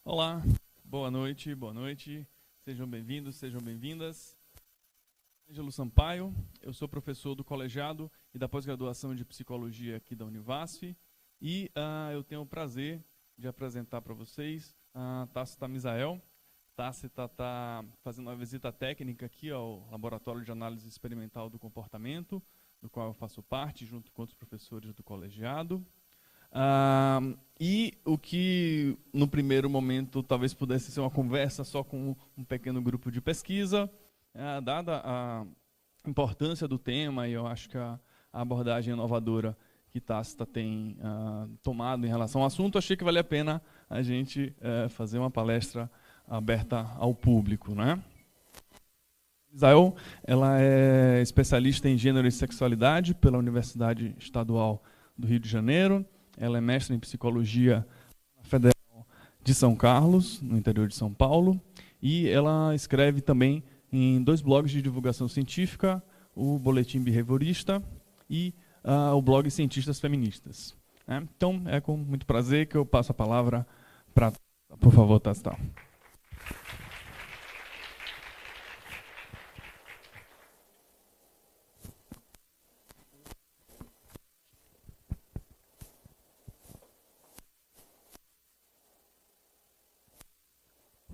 Olá, boa noite. Sejam bem-vindos, sejam bem-vindas. Ângelo Sampaio, eu sou professor do colegiado e da pós-graduação de psicologia aqui da Univasf e eu tenho o prazer de apresentar para vocês a Tácita Misael. Tácita está fazendo uma visita técnica aqui ao Laboratório de Análise Experimental do Comportamento, do qual eu faço parte, junto com outros professores do colegiado. E o que, no primeiro momento, talvez pudesse ser uma conversa só com um pequeno grupo de pesquisa, dada a importância do tema, e eu acho que a abordagem inovadora que Tácita tem tomado em relação ao assunto, achei que valia a pena a gente fazer uma palestra aberta ao público, né? Misael, ela é especialista em gênero e sexualidade pela Universidade Estadual do Rio de Janeiro. Ela é mestre em psicologia na Federal de São Carlos, no interior de São Paulo, e ela escreve também em 2 blogs de divulgação científica, o Boletim Behaviorista e o blog Cientistas Feministas. Então, é com muito prazer que eu passo a palavra para... Por favor, Tácita.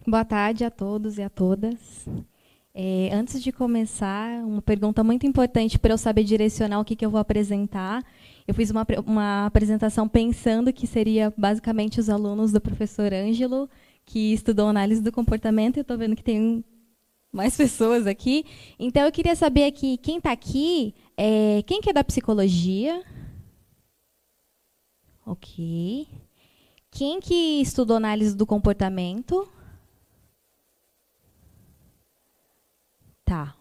Boa tarde a todos e a todas. Antes de começar, uma pergunta muito importante para eu saber direcionar o que eu vou apresentar. Eu fiz uma apresentação pensando que seria basicamente os alunos do professor Ângelo, que estudou análise do comportamento, e eu estou vendo que tem mais pessoas aqui. Então, eu queria saber aqui, quem está aqui, quem que é da psicologia? Ok. Quem que estudou análise do comportamento? Tá.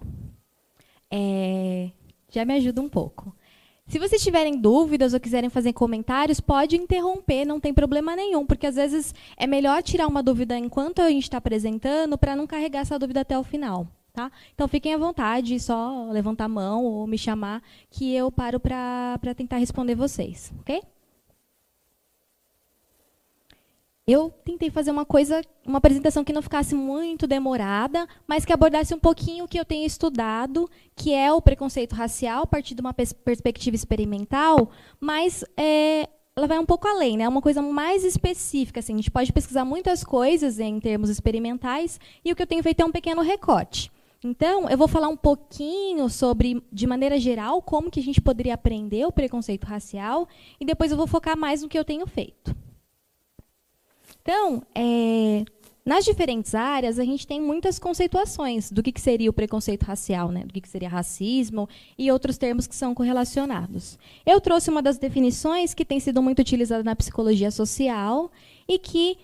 Já me ajuda um pouco. Se vocês tiverem dúvidas ou quiserem fazer comentários, pode interromper, não tem problema nenhum, porque às vezes é melhor tirar uma dúvida enquanto a gente está apresentando para não carregar essa dúvida até o final. Tá? Então, fiquem à vontade, só levantar a mão ou me chamar, que eu paro para tentar responder vocês. Ok? Eu tentei fazer uma apresentação que não ficasse muito demorada, mas que abordasse um pouquinho o que eu tenho estudado, que é o preconceito racial, a partir de uma perspectiva experimental, mas ela vai um pouco além, né? É uma coisa mais específica. Assim, a gente pode pesquisar muitas coisas em termos experimentais, e o que eu tenho feito é um pequeno recorte. Então, eu vou falar um pouquinho sobre, de maneira geral, como que a gente poderia aprender o preconceito racial, e depois eu vou focar mais no que eu tenho feito. Então, nas diferentes áreas, a gente tem muitas conceituações do que seria o preconceito racial, né? Do que seria racismo e outros termos que são correlacionados. Eu trouxe uma das definições que tem sido muito utilizada na psicologia social e que,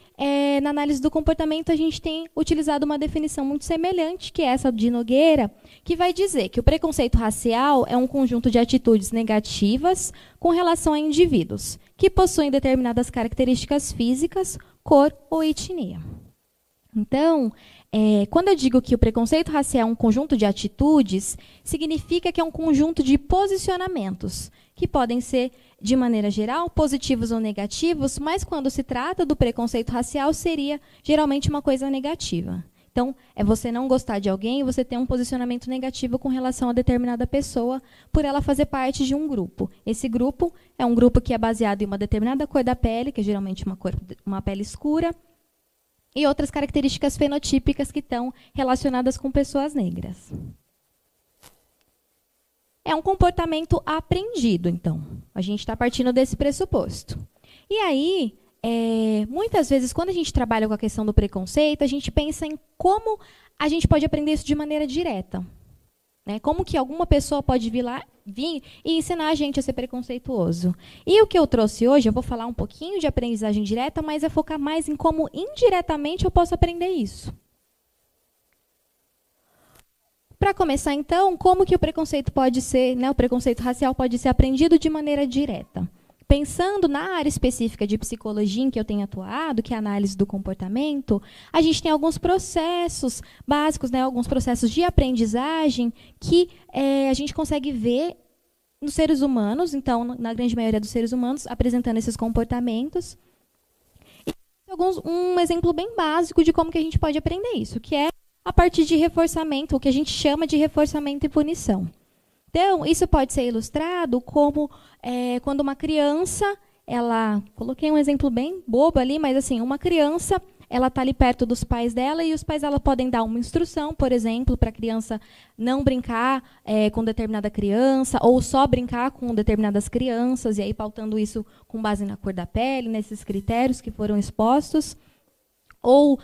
na análise do comportamento, a gente tem utilizado uma definição muito semelhante, que é essa de Nogueira, que vai dizer que o preconceito racial é um conjunto de atitudes negativas com relação a indivíduos que possuem determinadas características físicas, cor ou etnia. Então, quando eu digo que o preconceito racial é um conjunto de atitudes, significa que é um conjunto de posicionamentos, que podem ser, de maneira geral, positivos ou negativos, mas quando se trata do preconceito racial, seria geralmente uma coisa negativa. Então, é você não gostar de alguém e você ter um posicionamento negativo com relação a determinada pessoa por ela fazer parte de um grupo. Esse grupo é um grupo que é baseado em uma determinada cor da pele, que é geralmente uma pele escura, e outras características fenotípicas que estão relacionadas com pessoas negras. É um comportamento aprendido, então. A gente está partindo desse pressuposto. E aí, muitas vezes, quando a gente trabalha com a questão do preconceito, a gente pensa em como a gente pode aprender isso de maneira direta. Né? Como que alguma pessoa pode vir e ensinar a gente a ser preconceituoso. E o que eu trouxe hoje, eu vou falar um pouquinho de aprendizagem direta, mas é focar mais em como indiretamente eu posso aprender isso. Para começar, então, como que o preconceito pode ser, né, o preconceito racial pode ser aprendido de maneira direta? Pensando na área específica de psicologia em que eu tenho atuado, que é a análise do comportamento, a gente tem alguns processos básicos, né, alguns processos de aprendizagem que a gente consegue ver nos seres humanos, então, na grande maioria dos seres humanos, apresentando esses comportamentos. E um exemplo bem básico de como que a gente pode aprender isso, que é a partir de reforçamento, o que a gente chama de reforçamento e punição. Então, isso pode ser ilustrado como quando uma criança, coloquei um exemplo bem bobo ali, mas assim, uma criança, ela está ali perto dos pais dela e os pais dela podem dar uma instrução, por exemplo, para a criança não brincar com determinada criança ou só brincar com determinadas crianças, e aí pautando isso com base na cor da pele, nesses critérios que foram expostos. Ou,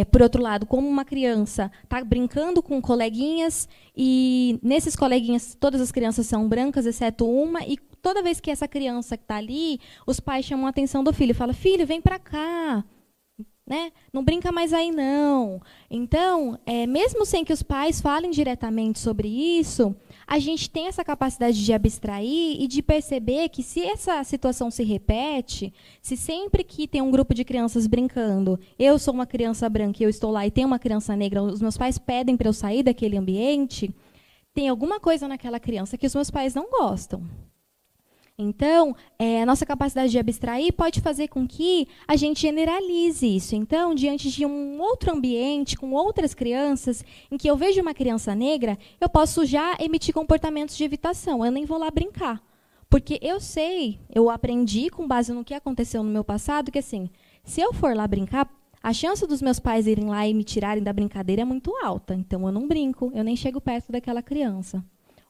por outro lado, como uma criança está brincando com coleguinhas e nesses coleguinhas todas as crianças são brancas, exceto uma, e toda vez que essa criança está ali, os pais chamam a atenção do filho, falam, filho, vem para cá. Né? Não brinca mais aí, não. Então, mesmo sem que os pais falem diretamente sobre isso, a gente tem essa capacidade de abstrair e de perceber que se essa situação se repete, se sempre que tem um grupo de crianças brincando, eu sou uma criança branca e eu estou lá e tem uma criança negra, os meus pais pedem para eu sair daquele ambiente, tem alguma coisa naquela criança que os meus pais não gostam. Então, a nossa capacidade de abstrair pode fazer com que a gente generalize isso. Então, diante de um outro ambiente, com outras crianças, em que eu vejo uma criança negra, eu posso já emitir comportamentos de evitação. Eu nem vou lá brincar. Porque eu aprendi com base no que aconteceu no meu passado, que assim, se eu for lá brincar, a chance dos meus pais irem lá e me tirarem da brincadeira é muito alta. Então, eu não brinco, eu nem chego perto daquela criança.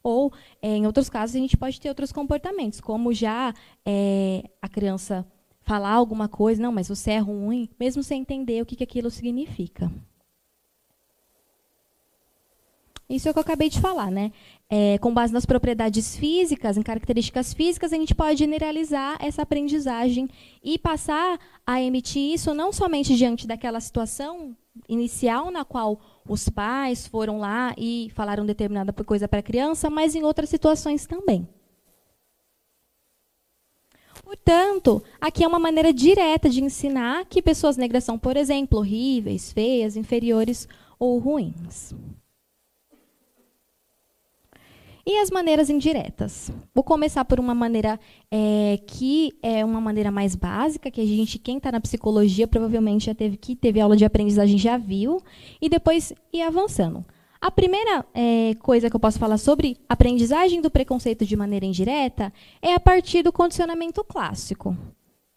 Ou, em outros casos, a gente pode ter outros comportamentos, como já a criança falar alguma coisa, não, mas você é ruim, mesmo sem entender o que aquilo significa. Isso é o que eu acabei de falar, né? Com base nas propriedades físicas, em características físicas, a gente pode generalizar essa aprendizagem e passar a emitir isso não somente diante daquela situação inicial na qual os pais foram lá e falaram determinada coisa para a criança, mas em outras situações também. Portanto, aqui é uma maneira direta de ensinar que pessoas negras são, por exemplo, horríveis, feias, inferiores ou ruins. E as maneiras indiretas? Vou começar por uma maneira que é uma maneira mais básica, que quem está na psicologia provavelmente já teve aula de aprendizagem, já viu, e depois ir avançando. A primeira coisa que eu posso falar sobre aprendizagem do preconceito de maneira indireta é a partir do condicionamento clássico.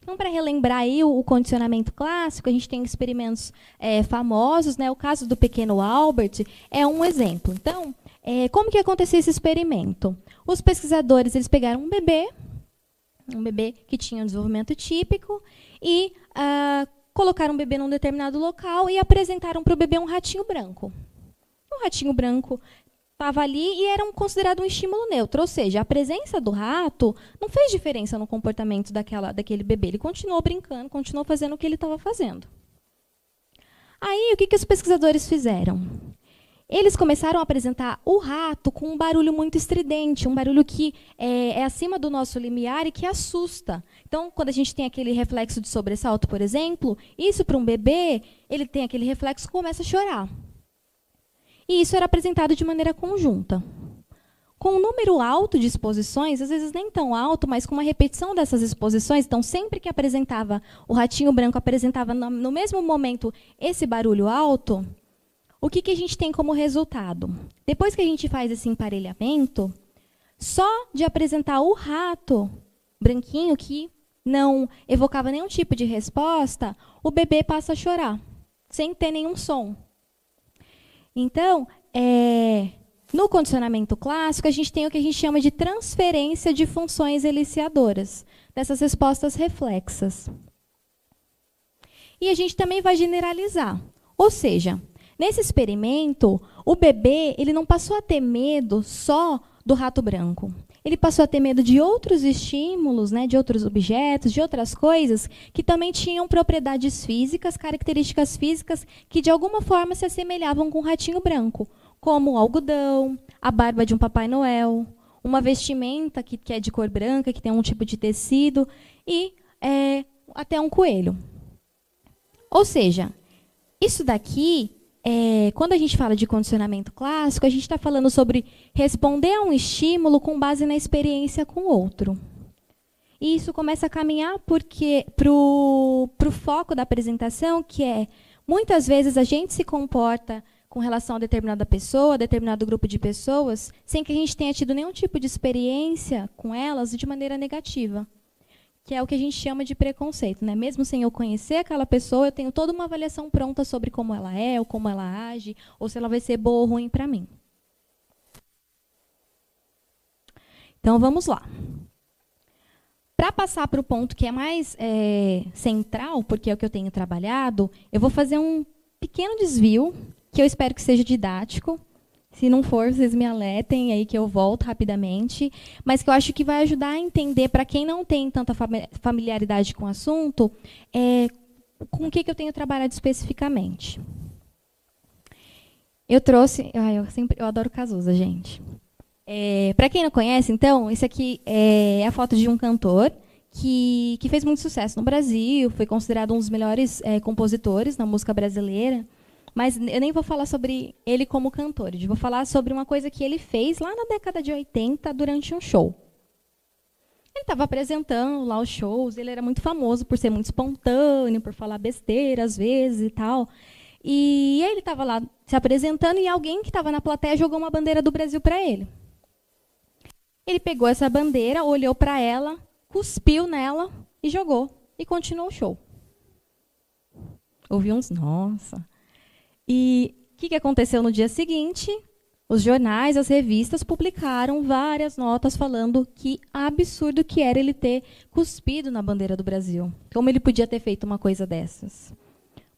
Então, para relembrar aí o condicionamento clássico, a gente tem experimentos famosos, né? O caso do pequeno Albert é um exemplo. Então, como que acontecia esse experimento? Os pesquisadores eles pegaram um bebê que tinha um desenvolvimento típico, e colocaram o bebê num determinado local e apresentaram para o bebê um ratinho branco. O ratinho branco estava ali e era considerado um estímulo neutro, ou seja, a presença do rato não fez diferença no comportamento daquele bebê. Ele continuou brincando, continuou fazendo o que ele estava fazendo. Aí, o que os pesquisadores fizeram? Eles começaram a apresentar o rato com um barulho muito estridente, um barulho que é acima do nosso limiar e que assusta. Então, quando a gente tem aquele reflexo de sobressalto, por exemplo, isso para um bebê, ele tem aquele reflexo que começa a chorar. E isso era apresentado de maneira conjunta. Com um número alto de exposições, às vezes nem tão alto, mas com uma repetição dessas exposições, então sempre que apresentava, o ratinho branco apresentava no mesmo momento esse barulho alto, o que a gente tem como resultado? Depois que a gente faz esse emparelhamento, só de apresentar o rato branquinho, que não evocava nenhum tipo de resposta, o bebê passa a chorar, sem ter nenhum som. Então, no condicionamento clássico, a gente tem o que a gente chama de transferência de funções eliciadoras, dessas respostas reflexas. E a gente também vai generalizar, ou seja, nesse experimento, o bebê ele não passou a ter medo só do rato branco. Ele passou a ter medo de outros estímulos, né, de outros objetos, de outras coisas que também tinham propriedades físicas, características físicas que de alguma forma se assemelhavam com o ratinho branco, como o algodão, a barba de um Papai Noel, uma vestimenta que é de cor branca, que tem um tipo de tecido, e até um coelho. Ou seja, isso daqui, quando a gente fala de condicionamento clássico, a gente está falando sobre responder a um estímulo com base na experiência com o outro. E isso começa a caminhar para o foco da apresentação, que é, muitas vezes a gente se comporta com relação a determinada pessoa, a determinado grupo de pessoas, sem que a gente tenha tido nenhum tipo de experiência com elas de maneira negativa, que é o que a gente chama de preconceito, né? Mesmo sem eu conhecer aquela pessoa, eu tenho toda uma avaliação pronta sobre como ela é, ou como ela age, ou se ela vai ser boa ou ruim para mim. Então, vamos lá. Para passar para o ponto que é mais central, porque é o que eu tenho trabalhado, eu vou fazer um pequeno desvio, que eu espero que seja didático. Se não for, vocês me alertem aí que eu volto rapidamente, mas que eu acho que vai ajudar a entender, para quem não tem tanta familiaridade com o assunto, com o que eu tenho trabalhado especificamente. Eu trouxe... eu adoro Cazuza, gente. Para quem não conhece, então, esse aqui é a foto de um cantor que fez muito sucesso no Brasil, foi considerado um dos melhores compositores na música brasileira. Mas eu nem vou falar sobre ele como cantor, eu vou falar sobre uma coisa que ele fez lá na década de 80, durante um show. Ele estava apresentando lá os shows, ele era muito famoso por ser muito espontâneo, por falar besteira às vezes e tal. E aí ele estava lá se apresentando e alguém que estava na plateia jogou uma bandeira do Brasil para ele. Ele pegou essa bandeira, olhou para ela, cuspiu nela e jogou. E continuou o show. Ouvi uns, nossa... E o que aconteceu no dia seguinte? Os jornais, as revistas publicaram várias notas falando que absurdo que era ele ter cuspido na bandeira do Brasil. Como ele podia ter feito uma coisa dessas?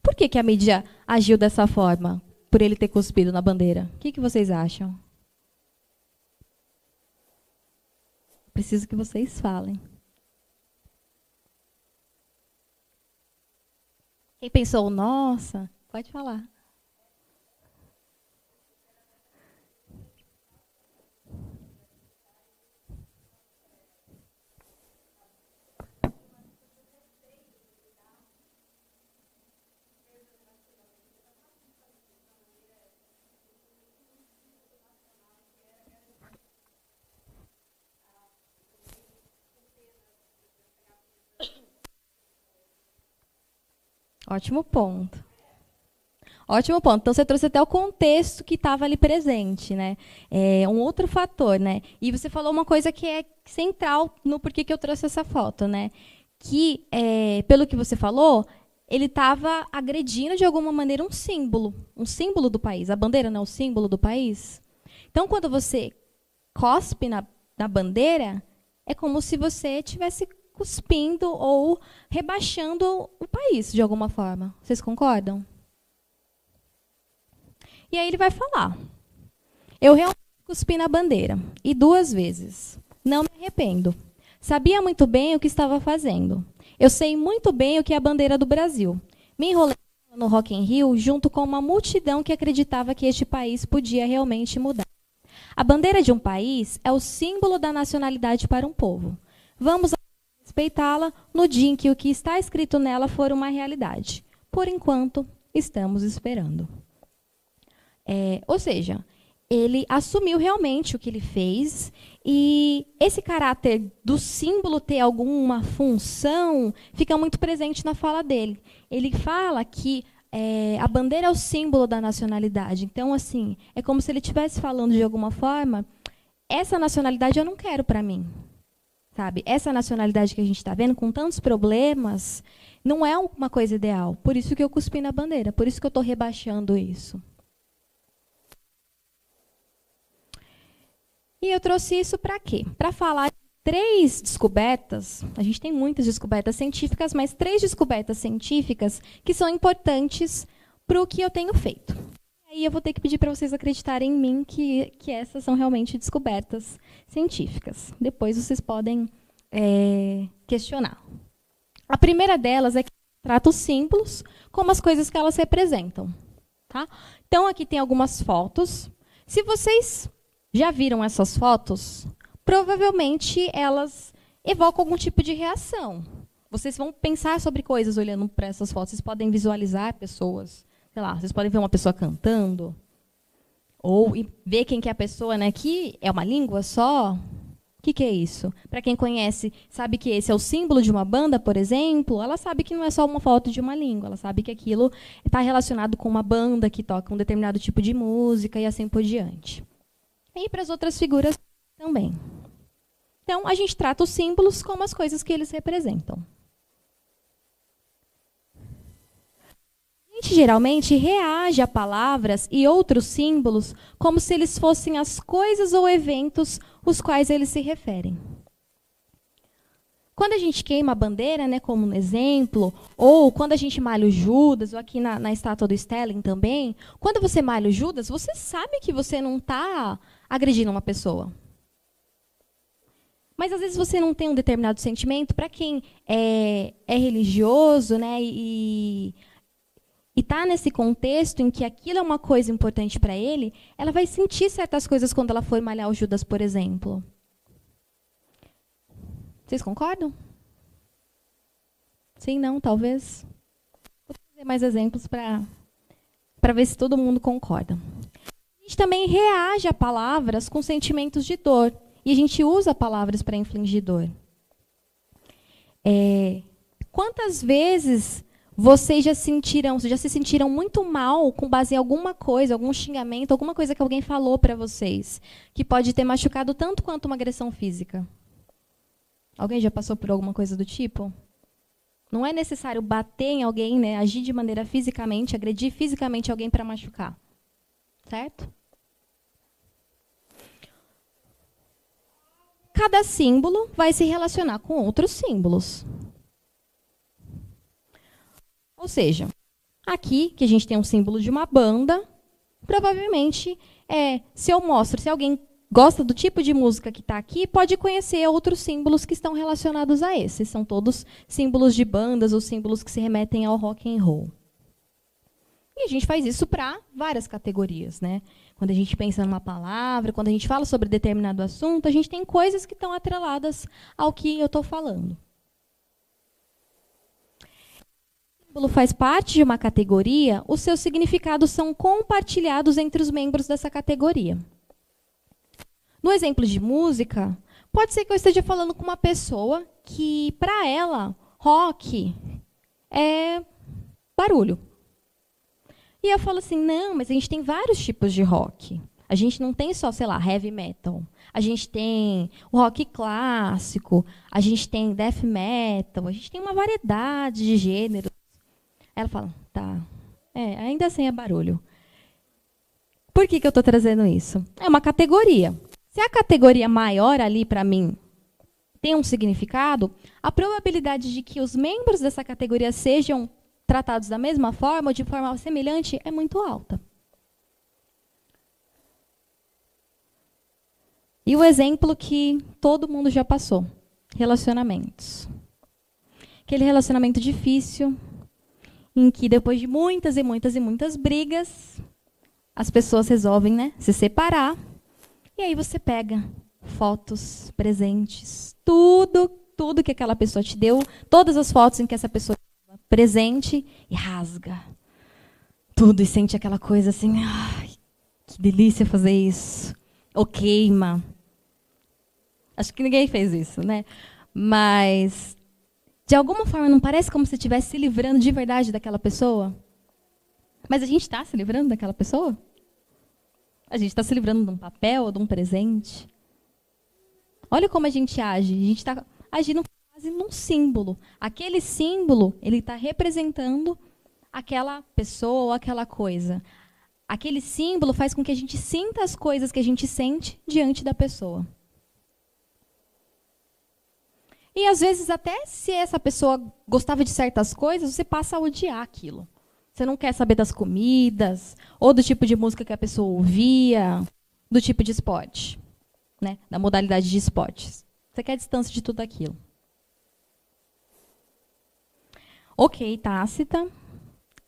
Por que a mídia agiu dessa forma, por ele ter cuspido na bandeira? O que vocês acham? Preciso que vocês falem. Quem pensou, nossa, pode falar. Ótimo ponto. Ótimo ponto. Então, você trouxe até o contexto que estava ali presente, né? Um outro fator, né? E você falou uma coisa que é central no porquê que eu trouxe essa foto, né? Que, pelo que você falou, ele estava agredindo, de alguma maneira, um símbolo do país. A bandeira não é o símbolo do país? Então, quando você cospe na bandeira, é como se você tivesse cuspindo ou rebaixando o país, de alguma forma. Vocês concordam? E aí ele vai falar. Eu realmente cuspi na bandeira, e 2 vezes. Não me arrependo. Sabia muito bem o que estava fazendo. Eu sei muito bem o que é a bandeira do Brasil. Me enrolei no Rock in Rio junto com uma multidão que acreditava que este país podia realmente mudar. A bandeira de um país é o símbolo da nacionalidade para um povo. Vamos respeitá-la no dia em que o que está escrito nela for uma realidade. Por enquanto, estamos esperando. Ou seja, ele assumiu realmente o que ele fez, e esse caráter do símbolo ter alguma função fica muito presente na fala dele. Ele fala que a bandeira é o símbolo da nacionalidade. Então, assim, é como se ele estivesse falando de alguma forma, essa nacionalidade eu não quero para mim. Sabe? Essa nacionalidade que a gente está vendo, com tantos problemas, não é uma coisa ideal. Por isso que eu cuspi na bandeira, por isso que eu estou rebaixando isso. E eu trouxe isso para quê? Para falar de 3 descobertas, a gente tem muitas descobertas científicas, mas 3 descobertas científicas que são importantes para o que eu tenho feito. E aí eu vou ter que pedir para vocês acreditarem em mim que essas são realmente descobertas científicas. Depois vocês podem questionar. A primeira delas é que trata os símbolos como as coisas que elas representam. Tá? Então, aqui tem algumas fotos. Se vocês já viram essas fotos, provavelmente elas evocam algum tipo de reação. Vocês vão pensar sobre coisas olhando para essas fotos. Vocês podem visualizar pessoas, sei lá, vocês podem ver uma pessoa cantando, ou ver quem que é a pessoa, né? Que é uma língua só, que é isso? Para quem conhece, sabe que esse é o símbolo de uma banda, por exemplo, ela sabe que não é só uma foto de uma língua, ela sabe que aquilo está relacionado com uma banda que toca um determinado tipo de música e assim por diante. E para as outras figuras também. Então, a gente trata os símbolos como as coisas que eles representam. A gente geralmente reage a palavras e outros símbolos como se eles fossem as coisas ou eventos os quais eles se referem. Quando a gente queima a bandeira, né, como um exemplo, ou quando a gente malha o Judas, ou aqui na estátua do Stelling também, quando você malha o Judas, você sabe que você não está agredindo uma pessoa. Mas às vezes você não tem um determinado sentimento. Para quem é religioso, né, e está nesse contexto em que aquilo é uma coisa importante para ele, ela vai sentir certas coisas quando ela for malhar o Judas, por exemplo. Vocês concordam? Sim, não, talvez. Vou trazer mais exemplos para ver se todo mundo concorda. A gente também reage a palavras com sentimentos de dor. E a gente usa palavras para infligir dor. Quantas vezes vocês já se sentiram muito mal com base em alguma coisa, algum xingamento, alguma coisa que alguém falou para vocês, que pode ter machucado tanto quanto uma agressão física? Alguém já passou por alguma coisa do tipo? Não é necessário bater em alguém, né, agir de maneira fisicamente, agredir fisicamente alguém para machucar. Certo? Cada símbolo vai se relacionar com outros símbolos. Ou seja, aqui, que a gente tem um símbolo de uma banda, provavelmente, se eu mostro, se alguém gosta do tipo de música que está aqui, pode conhecer outros símbolos que estão relacionados a esse. São todos símbolos de bandas ou símbolos que se remetem ao rock and roll. E a gente faz isso para várias categorias, né? Quando a gente pensa numa palavra, quando a gente fala sobre determinado assunto, a gente tem coisas que estão atreladas ao que eu estou falando. O símbolo faz parte de uma categoria, os seus significados são compartilhados entre os membros dessa categoria. No exemplo de música, pode ser que eu esteja falando com uma pessoa que, para ela, rock é barulho. E eu falo assim, não, mas a gente tem vários tipos de rock. A gente não tem só, sei lá, heavy metal. A gente tem o rock clássico, a gente tem death metal, a gente tem uma variedade de gêneros. Ela fala, tá, ainda assim é barulho. Por que eu estou trazendo isso? É uma categoria. Se a categoria maior ali, para mim, tem um significado, a probabilidade de que os membros dessa categoria sejam tratados da mesma forma ou de forma semelhante é muito alta. E o exemplo que todo mundo já passou, relacionamentos. Aquele relacionamento difícil, em que depois de muitas e muitas e muitas brigas, as pessoas resolvem, né, se separar, e aí você pega fotos, presentes, tudo que aquela pessoa te deu, todas as fotos em que essa pessoa presente e rasga tudo e sente aquela coisa assim, ai, que delícia fazer isso. Ou queima. Acho que ninguém fez isso, né? Mas, de alguma forma, não parece como se estivesse se livrando de verdade daquela pessoa? Mas a gente está se livrando daquela pessoa? A gente está se livrando de um papel ou de um presente? Olha como a gente age. A gente está agindo quase num símbolo. Aquele símbolo, ele está representando aquela pessoa ou aquela coisa. Aquele símbolo faz com que a gente sinta as coisas que a gente sente diante da pessoa. E, às vezes, até se essa pessoa gostava de certas coisas, você passa a odiar aquilo. Você não quer saber das comidas, ou do tipo de música que a pessoa ouvia, do tipo de esporte, né? Da modalidade de esportes. Você quer distância de tudo aquilo. Ok, Tácita.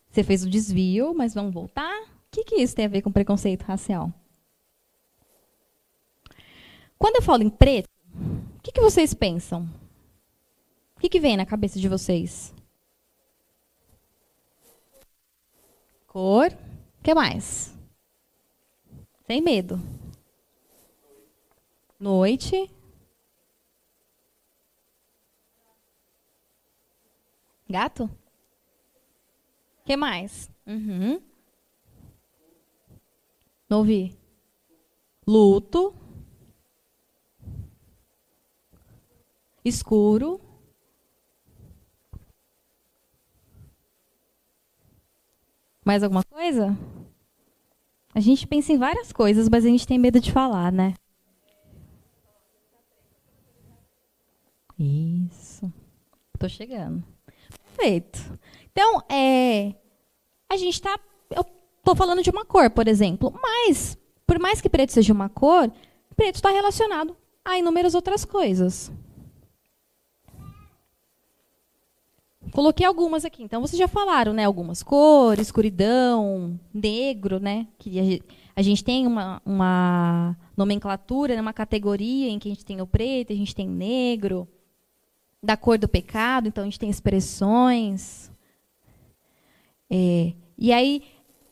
Você fez o desvio, mas vamos voltar? O que isso tem a ver com preconceito racial? Quando eu falo em preto, o que vocês pensam? O que vem na cabeça de vocês? Cor. O que mais? Sem medo. Noite. Gato? O que mais? Não ouvi. Luto. Escuro. Mais alguma coisa? A gente pensa em várias coisas, mas a gente tem medo de falar, né? Isso. Tô chegando. Perfeito. Então, a gente tá... Eu tô falando de uma cor, por exemplo. Mas, por mais que preto seja uma cor, preto está relacionado a inúmeras outras coisas. Coloquei algumas aqui. Então, vocês já falaram, né? Algumas cores, escuridão, negro, né? Que a gente tem uma nomenclatura, né? Uma categoria em que a gente tem o preto, a gente tem negro. Da cor do pecado, então a gente tem expressões. E aí,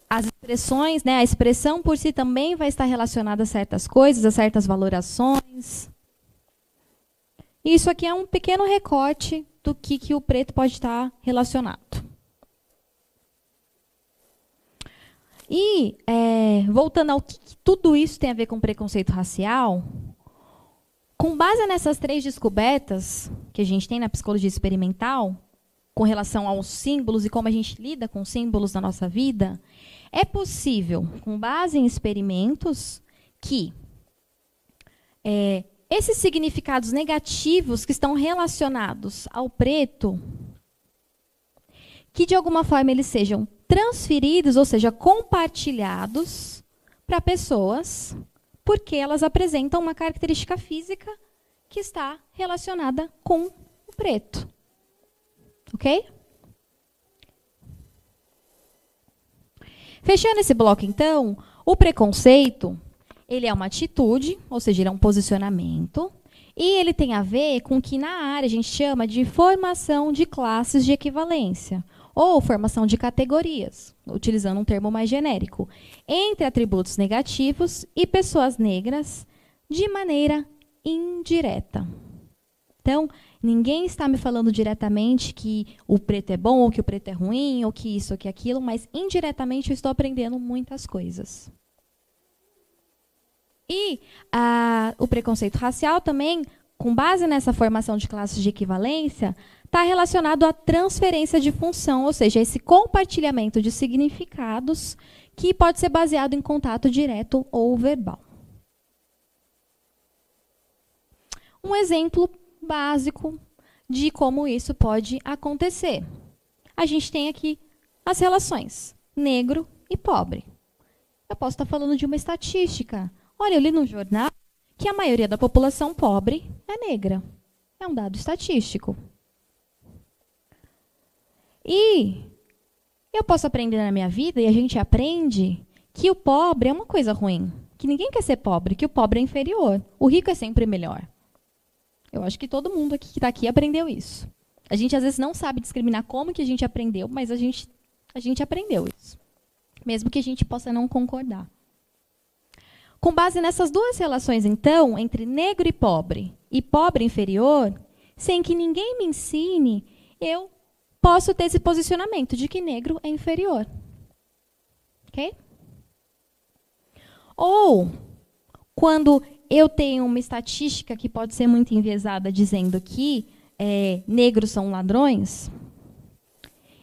as expressões, né? A expressão por si também vai estar relacionada a certas coisas, a certas valorações. E isso aqui é um pequeno recorte do que o preto pode estar relacionado. E, voltando ao que tudo isso tem a ver com preconceito racial, com base nessas 3 descobertas que a gente tem na psicologia experimental, com relação aos símbolos e como a gente lida com símbolos na nossa vida, é possível, com base em experimentos, que esses significados negativos que estão relacionados ao preto, que de alguma forma eles sejam transferidos, ou seja, compartilhados para pessoas, porque elas apresentam uma característica física que está relacionada com o preto. Ok? Fechando esse bloco, então, o preconceito, ele é uma atitude, ou seja, ele é um posicionamento, e ele tem a ver com o que na área a gente chama de formação de classes de equivalência, ou formação de categorias, utilizando um termo mais genérico, entre atributos negativos e pessoas negras de maneira indireta. Então, ninguém está me falando diretamente que o preto é bom, ou que o preto é ruim, ou que isso, ou que aquilo, mas indiretamente eu estou aprendendo muitas coisas. E o preconceito racial também, com base nessa formação de classes de equivalência, está relacionado à transferência de função, ou seja, esse compartilhamento de significados que pode ser baseado em contato direto ou verbal. Um exemplo básico de como isso pode acontecer. A gente tem aqui as relações negro e pobre. Eu posso estar falando de uma estatística. Olha, eu li no jornal que a maioria da população pobre é negra. É um dado estatístico. E eu posso aprender na minha vida, e a gente aprende, que o pobre é uma coisa ruim. Que ninguém quer ser pobre, que o pobre é inferior. O rico é sempre melhor. Eu acho que todo mundo aqui que está aqui aprendeu isso. A gente, às vezes, não sabe discriminar como que a gente aprendeu, mas a gente aprendeu isso. Mesmo que a gente possa não concordar. Com base nessas 2 relações, então, entre negro e pobre inferior, sem que ninguém me ensine, eu posso ter esse posicionamento de que negro é inferior. Ok? Ou, quando eu tenho uma estatística que pode ser muito enviesada, dizendo que negros são ladrões,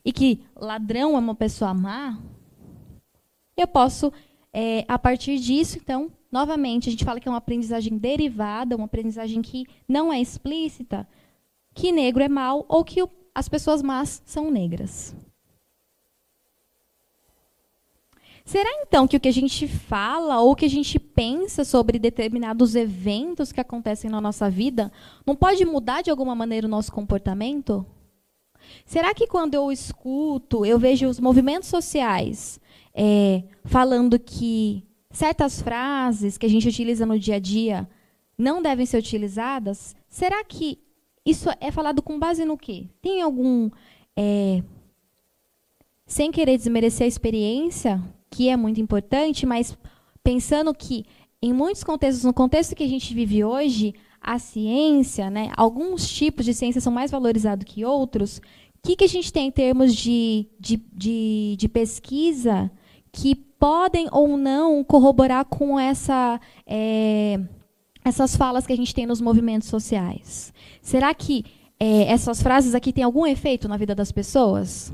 e que ladrão é uma pessoa má, eu posso, a partir disso, então, novamente, a gente fala que é uma aprendizagem derivada, uma aprendizagem que não é explícita, que negro é mau ou que as pessoas más são negras. Será, então, que o que a gente fala ou o que a gente pensa sobre determinados eventos que acontecem na nossa vida não pode mudar de alguma maneira o nosso comportamento? Será que quando eu escuto, eu vejo os movimentos sociais falando que certas frases que a gente utiliza no dia a dia não devem ser utilizadas, será que isso é falado com base no quê? Tem algum... sem querer desmerecer a experiência, que é muito importante, mas pensando que, em muitos contextos, no contexto que a gente vive hoje, a ciência, né, alguns tipos de ciência são mais valorizados que outros, que a gente tem em termos de pesquisa que podem ou não corroborar com essas falas que a gente tem nos movimentos sociais? Será que essas frases aqui têm algum efeito na vida das pessoas?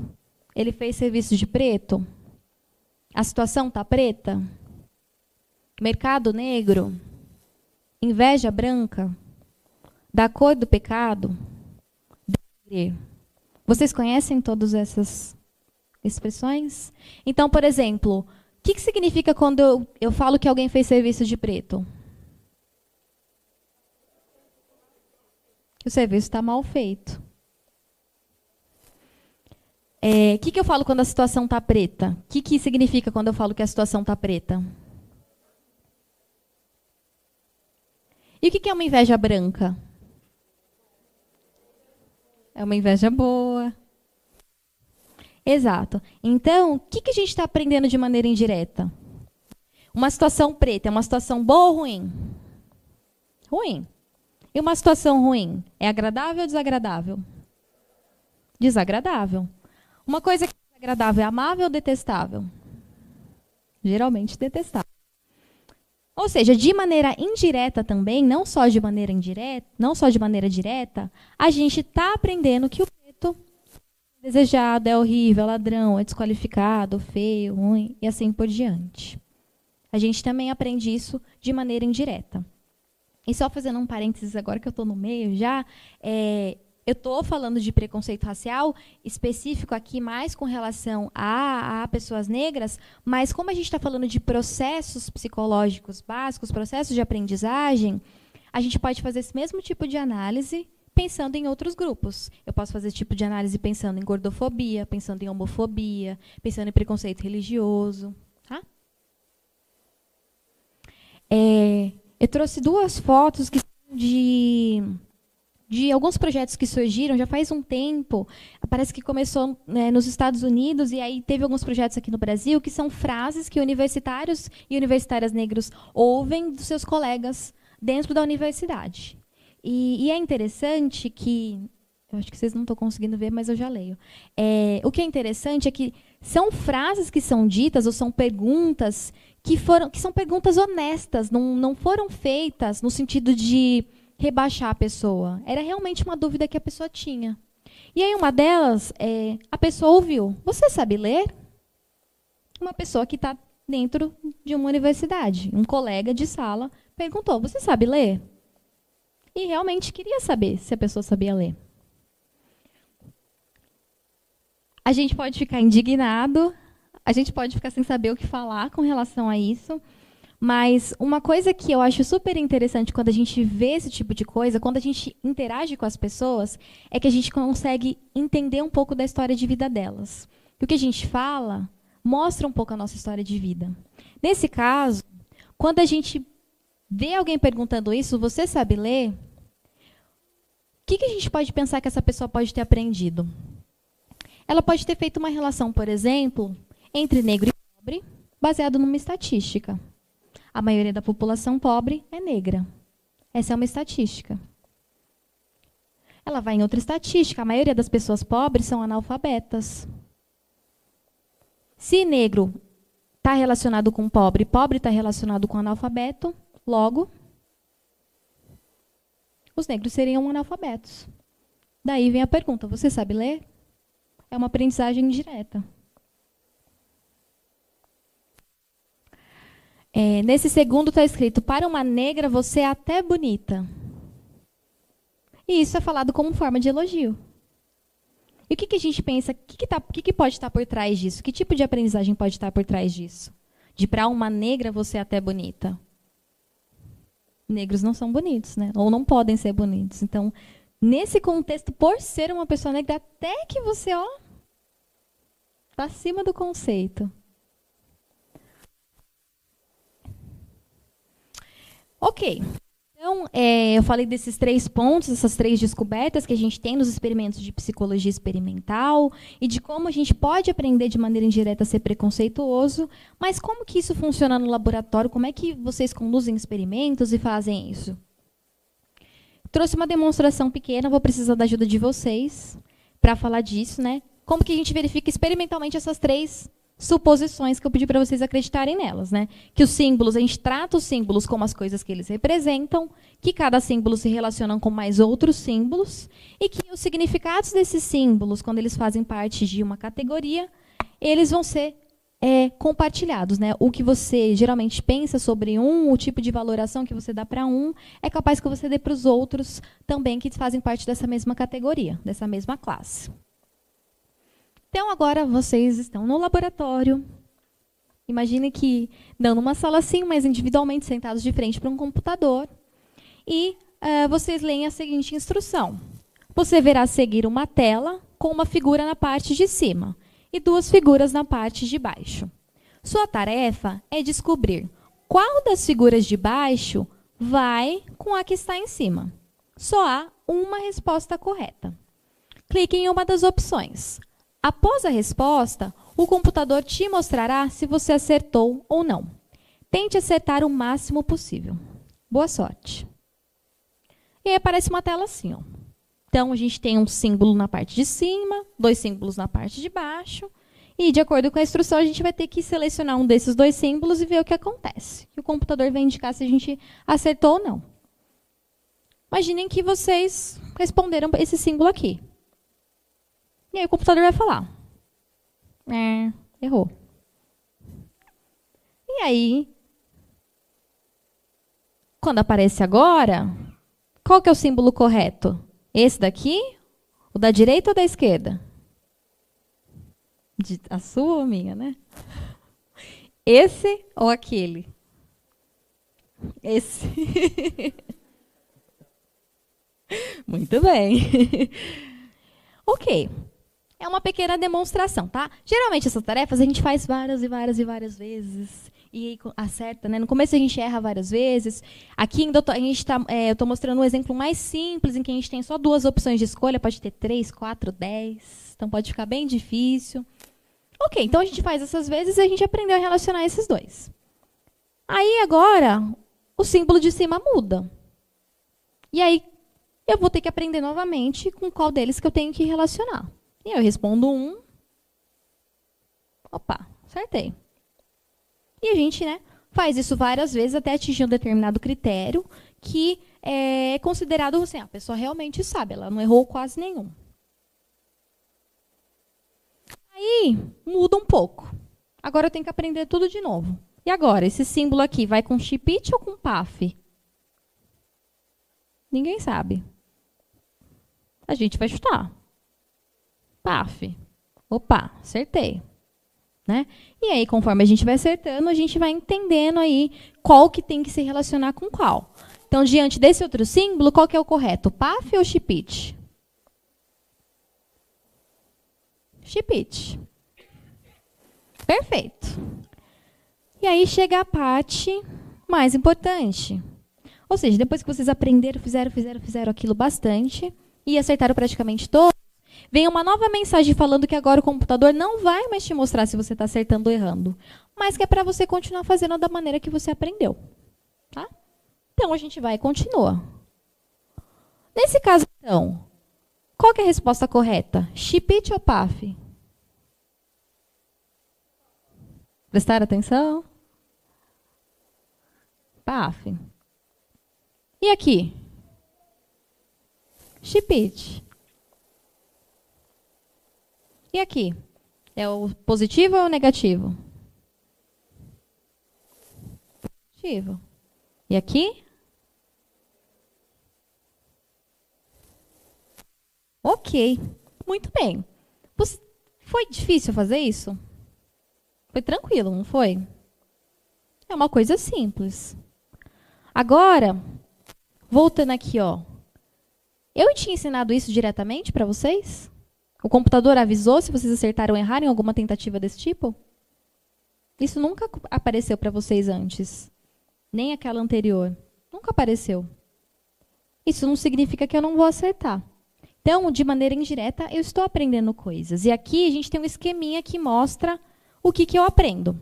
Ele fez serviço de preto? A situação está preta? Mercado negro? Inveja branca? Da cor do pecado? Vocês conhecem todas essas expressões? Então, por exemplo, o que significa quando eu falo que alguém fez serviço de preto? O serviço está mal feito. O que eu falo quando a situação está preta? O que significa quando eu falo que a situação está preta? E o que é uma inveja branca? É uma inveja boa. Exato. Então, o que a gente está aprendendo de maneira indireta? Uma situação preta é uma situação boa ou ruim? Ruim. E uma situação ruim? É agradável ou desagradável? Desagradável. Uma coisa que é desagradável é amável ou detestável? Geralmente detestável. Ou seja, de maneira indireta também, não só de maneira direta, a gente está aprendendo que o preto é desejado, é horrível, é ladrão, é desqualificado, feio, ruim, e assim por diante. A gente também aprende isso de maneira indireta. E só fazendo um parênteses agora que eu estou no meio já, eu estou falando de preconceito racial específico aqui mais com relação a pessoas negras, mas como a gente está falando de processos psicológicos básicos, processos de aprendizagem, a gente pode fazer esse mesmo tipo de análise pensando em outros grupos. Eu posso fazer esse tipo de análise pensando em gordofobia, pensando em homofobia, pensando em preconceito religioso. Tá? Eu trouxe 2 fotos que são de alguns projetos que surgiram já faz um tempo. Parece que começou nos Estados Unidos e aí teve alguns projetos aqui no Brasil que são frases que universitários e universitárias negros ouvem dos seus colegas dentro da universidade. E é interessante que... Eu acho que vocês não estão conseguindo ver, mas eu já leio. O que é interessante é que são frases que são ditas ou são perguntas que são perguntas honestas, não foram feitas no sentido de rebaixar a pessoa. Era realmente uma dúvida que a pessoa tinha. E aí uma delas, a pessoa ouviu. Você sabe ler? Uma pessoa que está dentro de uma universidade, um colega de sala, perguntou, você sabe ler? E realmente queria saber se a pessoa sabia ler. A gente pode ficar indignado, a gente pode ficar sem saber o que falar com relação a isso, mas uma coisa que eu acho super interessante quando a gente vê esse tipo de coisa, quando a gente interage com as pessoas, é que a gente consegue entender um pouco da história de vida delas. E o que a gente fala mostra um pouco a nossa história de vida. Nesse caso, quando a gente vê alguém perguntando isso, você sabe ler? O que a gente pode pensar que essa pessoa pode ter aprendido? Ela pode ter feito uma relação, por exemplo, entre negro e pobre, baseado numa estatística. A maioria da população pobre é negra. Essa é uma estatística. Ela vai em outra estatística. A maioria das pessoas pobres são analfabetas. Se negro está relacionado com pobre está relacionado com analfabeto, logo, os negros seriam analfabetos. Daí vem a pergunta, você sabe ler? É uma aprendizagem indireta. Nesse segundo está escrito, para uma negra você é até bonita. E isso é falado como forma de elogio. E o que a gente pensa, o que pode estar por trás disso? Que tipo de aprendizagem pode estar por trás disso? De para uma negra você é até bonita. Negros não são bonitos, né? Ou não podem ser bonitos. Então, nesse contexto, por ser uma pessoa negra, até que você, está acima do conceito. Ok. Então, eu falei desses 3 pontos, essas 3 descobertas que a gente tem nos experimentos de psicologia experimental e de como a gente pode aprender de maneira indireta a ser preconceituoso, mas como que isso funciona no laboratório? Como é que vocês conduzem experimentos e fazem isso? Trouxe uma demonstração pequena, vou precisar da ajuda de vocês. para falar disso, né? Como que a gente verifica experimentalmente essas 3 suposições que eu pedi para vocês acreditarem nelas, né? Que os símbolos, a gente trata os símbolos como as coisas que eles representam, que cada símbolo se relaciona com mais outros símbolos, e que os significados desses símbolos, quando eles fazem parte de uma categoria, eles vão ser compartilhados, né? O que você geralmente pensa sobre o tipo de valoração que você dá para é capaz que você dê para os outros também que fazem parte dessa mesma categoria, dessa mesma classe. Então, agora vocês estão no laboratório. Imagine que não numa sala assim, mas individualmente sentados de frente para um computador. E vocês leem a seguinte instrução. Você verá seguir uma tela com uma figura na parte de cima e 2 figuras na parte de baixo. Sua tarefa é descobrir qual das figuras de baixo vai com a que está em cima. Só há uma resposta correta. Clique em uma das opções. Após a resposta, o computador te mostrará se você acertou ou não. Tente acertar o máximo possível. Boa sorte. E aí aparece uma tela assim, ó. Então, a gente tem um símbolo na parte de cima, 2 símbolos na parte de baixo, e, de acordo com a instrução, a gente vai ter que selecionar um desses 2 símbolos e ver o que acontece. E o computador vai indicar se a gente acertou ou não. Imaginem que vocês responderam esse símbolo aqui. E aí o computador vai falar. Errou. E aí, quando aparece agora, qual que é o símbolo correto? Esse daqui? O da direita ou da esquerda? A sua ou a minha, né? Esse ou aquele? Esse. Muito bem. Ok. É uma pequena demonstração, tá? Geralmente essas tarefas a gente faz várias e várias e várias vezes. E acerta, né? No começo a gente erra várias vezes. Aqui ainda eu estou mostrando um exemplo mais simples, em que a gente tem só 2 opções de escolha. Pode ter 3, 4, 10. Então pode ficar bem difícil. Ok, então a gente faz essas vezes e a gente aprendeu a relacionar esses 2. Aí agora, o símbolo de cima muda. E aí, eu vou ter que aprender novamente com qual deles que eu tenho que relacionar. E eu respondo 1. Opa, acertei. E a gente, né, faz isso várias vezes até atingir um determinado critério que é considerado assim, a pessoa realmente sabe, ela não errou quase nenhum. Aí, muda um pouco. Agora eu tenho que aprender tudo de novo. E agora, esse símbolo aqui vai com chipit ou com paf? Ninguém sabe. A gente vai chutar. Paf. Opa, acertei. Né? E aí, conforme a gente vai acertando, a gente vai entendendo aí qual que tem que se relacionar com qual. Então, diante desse outro símbolo, qual que é o correto? Paf ou chipit? Chipit. Perfeito. E aí chega a parte mais importante. Ou seja, depois que vocês aprenderam, fizeram aquilo bastante e acertaram praticamente todos, vem uma nova mensagem falando que agora o computador não vai mais te mostrar se você está acertando ou errando, mas que é para você continuar fazendo da maneira que você aprendeu. Tá? Então, a gente vai e continua. Nesse caso, então, qual que é a resposta correta? Chipit ou paf? Prestaram atenção? Paf. E aqui? Chipit. E aqui? É o positivo ou o negativo? Positivo. E aqui? Ok. Muito bem. Foi difícil fazer isso? Foi tranquilo, não foi? É uma coisa simples. Agora, voltando aqui, ó. Eu tinha ensinado isso diretamente para vocês? O computador avisou se vocês acertaram ou erraram em alguma tentativa desse tipo? Isso nunca apareceu para vocês antes. Nem aquela anterior. Nunca apareceu. Isso não significa que eu não vou acertar. Então, de maneira indireta, eu estou aprendendo coisas. E aqui a gente tem um esqueminha que mostra o que eu aprendo.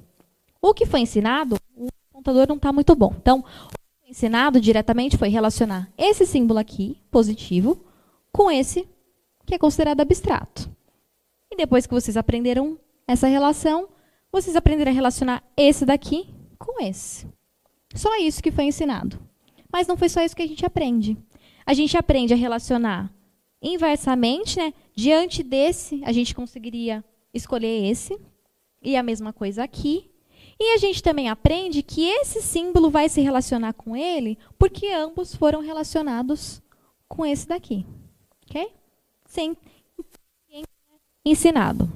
O que foi ensinado, o computador não está muito bom. Então, o que foi ensinado diretamente foi relacionar esse símbolo aqui, positivo, com esse que é considerado abstrato. E depois que vocês aprenderam essa relação, vocês aprenderam a relacionar esse daqui com esse. Só isso que foi ensinado. Mas não foi só isso que a gente aprende. A gente aprende a relacionar inversamente, né? Diante desse, a gente conseguiria escolher esse. E a mesma coisa aqui. E a gente também aprende que esse símbolo vai se relacionar com ele porque ambos foram relacionados com esse daqui. Ok? Sim. Ensinado.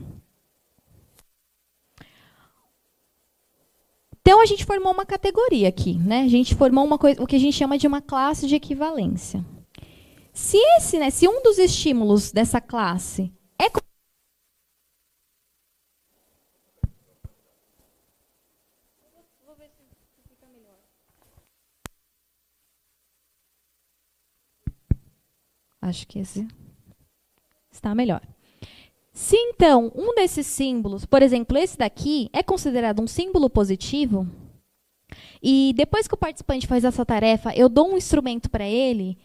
Então, a gente formou uma categoria aqui, né? A gente formou uma coisa, o que a gente chama de uma classe de equivalência. Se esse, né, se um dos estímulos dessa classe é acho que esse está melhor. Se, então, um desses símbolos, por exemplo, esse daqui, é considerado um símbolo positivo, e depois que o participante faz essa tarefa, eu dou um instrumento para ele,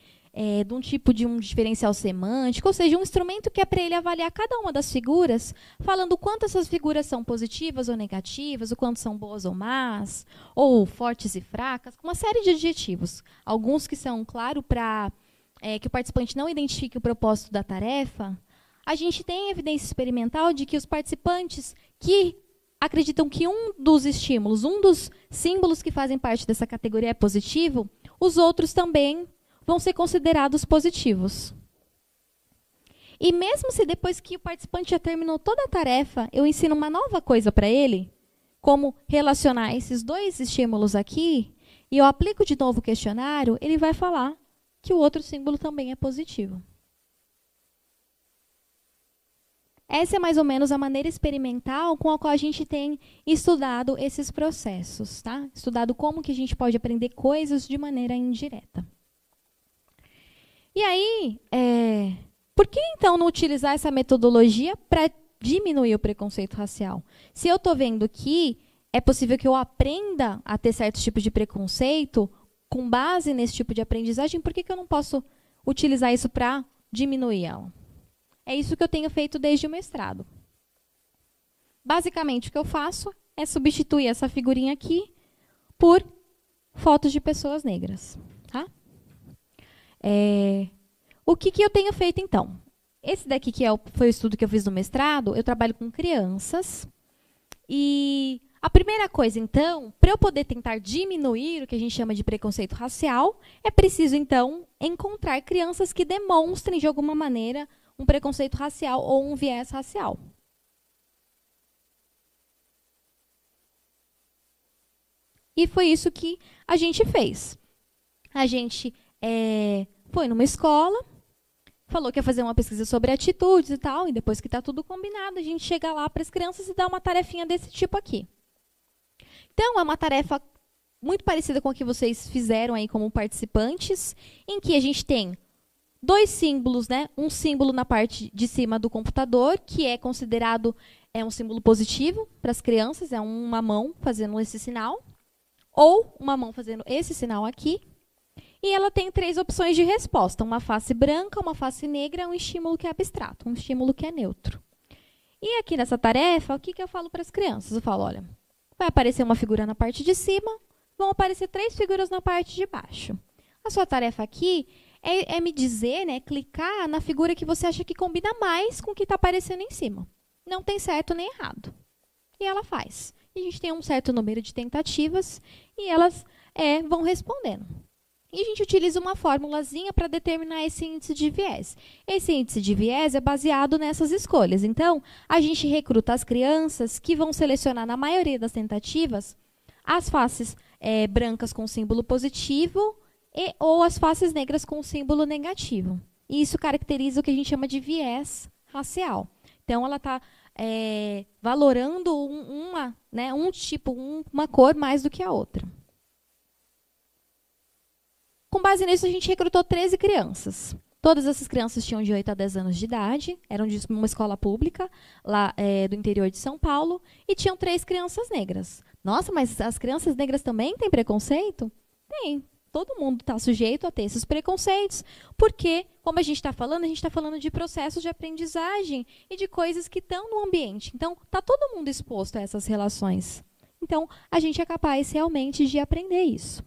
de um tipo de um diferencial semântico, ou seja, um instrumento que é para ele avaliar cada uma das figuras, falando o quanto essas figuras são positivas ou negativas, o quanto são boas ou más, ou fortes e fracas, com uma série de adjetivos. Alguns que são, claro, para que o participante não identifique o propósito da tarefa. A gente tem evidência experimental de que os participantes que acreditam que um dos estímulos, um dos símbolos que fazem parte dessa categoria é positivo, os outros também vão ser considerados positivos. E mesmo se depois que o participante já terminou toda a tarefa, eu ensino uma nova coisa para ele, como relacionar esses dois estímulos aqui, e eu aplico de novo o questionário, ele vai falar que o outro símbolo também é positivo. Essa é mais ou menos a maneira experimental com a qual a gente tem estudado esses processos, tá? Estudado como que a gente pode aprender coisas de maneira indireta. E aí, por que então não utilizar essa metodologia para diminuir o preconceito racial? Se eu estou vendo que é possível que eu aprenda a ter certos tipos de preconceito com base nesse tipo de aprendizagem, por que eu não posso utilizar isso para diminuir ela? É isso que eu tenho feito desde o mestrado. Basicamente, o que eu faço é substituir essa figurinha aqui por fotos de pessoas negras. Tá? O que eu tenho feito, então? Esse daqui, que foi o estudo que eu fiz no mestrado, eu trabalho com crianças. E a primeira coisa, então, para eu poder tentar diminuir o que a gente chama de preconceito racial, é preciso, então, encontrar crianças que demonstrem, de alguma maneira, um preconceito racial ou um viés racial. E foi isso que a gente fez. A gente foi numa escola, falou que ia fazer uma pesquisa sobre atitudes e tal, e depois que está tudo combinado, a gente chega lá para as crianças e dá uma tarefinha desse tipo aqui. Então, é uma tarefa muito parecida com a que vocês fizeram aí como participantes, em que a gente tem dois símbolos, né? Um símbolo na parte de cima do computador, que é considerado um símbolo positivo para as crianças, é uma mão fazendo esse sinal, ou uma mão fazendo esse sinal aqui. E ela tem 3 opções de resposta, uma face branca, uma face negra, um estímulo que é abstrato, um estímulo que é neutro. E aqui nessa tarefa, o que eu falo para as crianças? Eu falo, olha, vai aparecer uma figura na parte de cima, vão aparecer 3 figuras na parte de baixo. A sua tarefa aqui é me dizer, né, clicar na figura que você acha que combina mais com o que está aparecendo em cima. Não tem certo nem errado. E ela faz. E a gente tem um certo número de tentativas e elas vão respondendo. E a gente utiliza uma formulazinha para determinar esse índice de viés. Esse índice de viés é baseado nessas escolhas. Então, a gente recruta as crianças que vão selecionar, na maioria das tentativas, as faces brancas com símbolo positivo ou as faces negras com símbolo negativo. E isso caracteriza o que a gente chama de viés racial. Então, ela está valorando uma cor mais do que a outra. Com base nisso, a gente recrutou 13 crianças. Todas essas crianças tinham de 8 a 10 anos de idade, eram de uma escola pública, lá do interior de São Paulo, e tinham 3 crianças negras. Nossa, mas as crianças negras também têm preconceito? Tem. todo mundo está sujeito a ter esses preconceitos, porque, como a gente está falando de processos de aprendizagem e de coisas que estão no ambiente. Então, está todo mundo exposto a essas relações. Então, a gente é capaz realmente de aprender isso.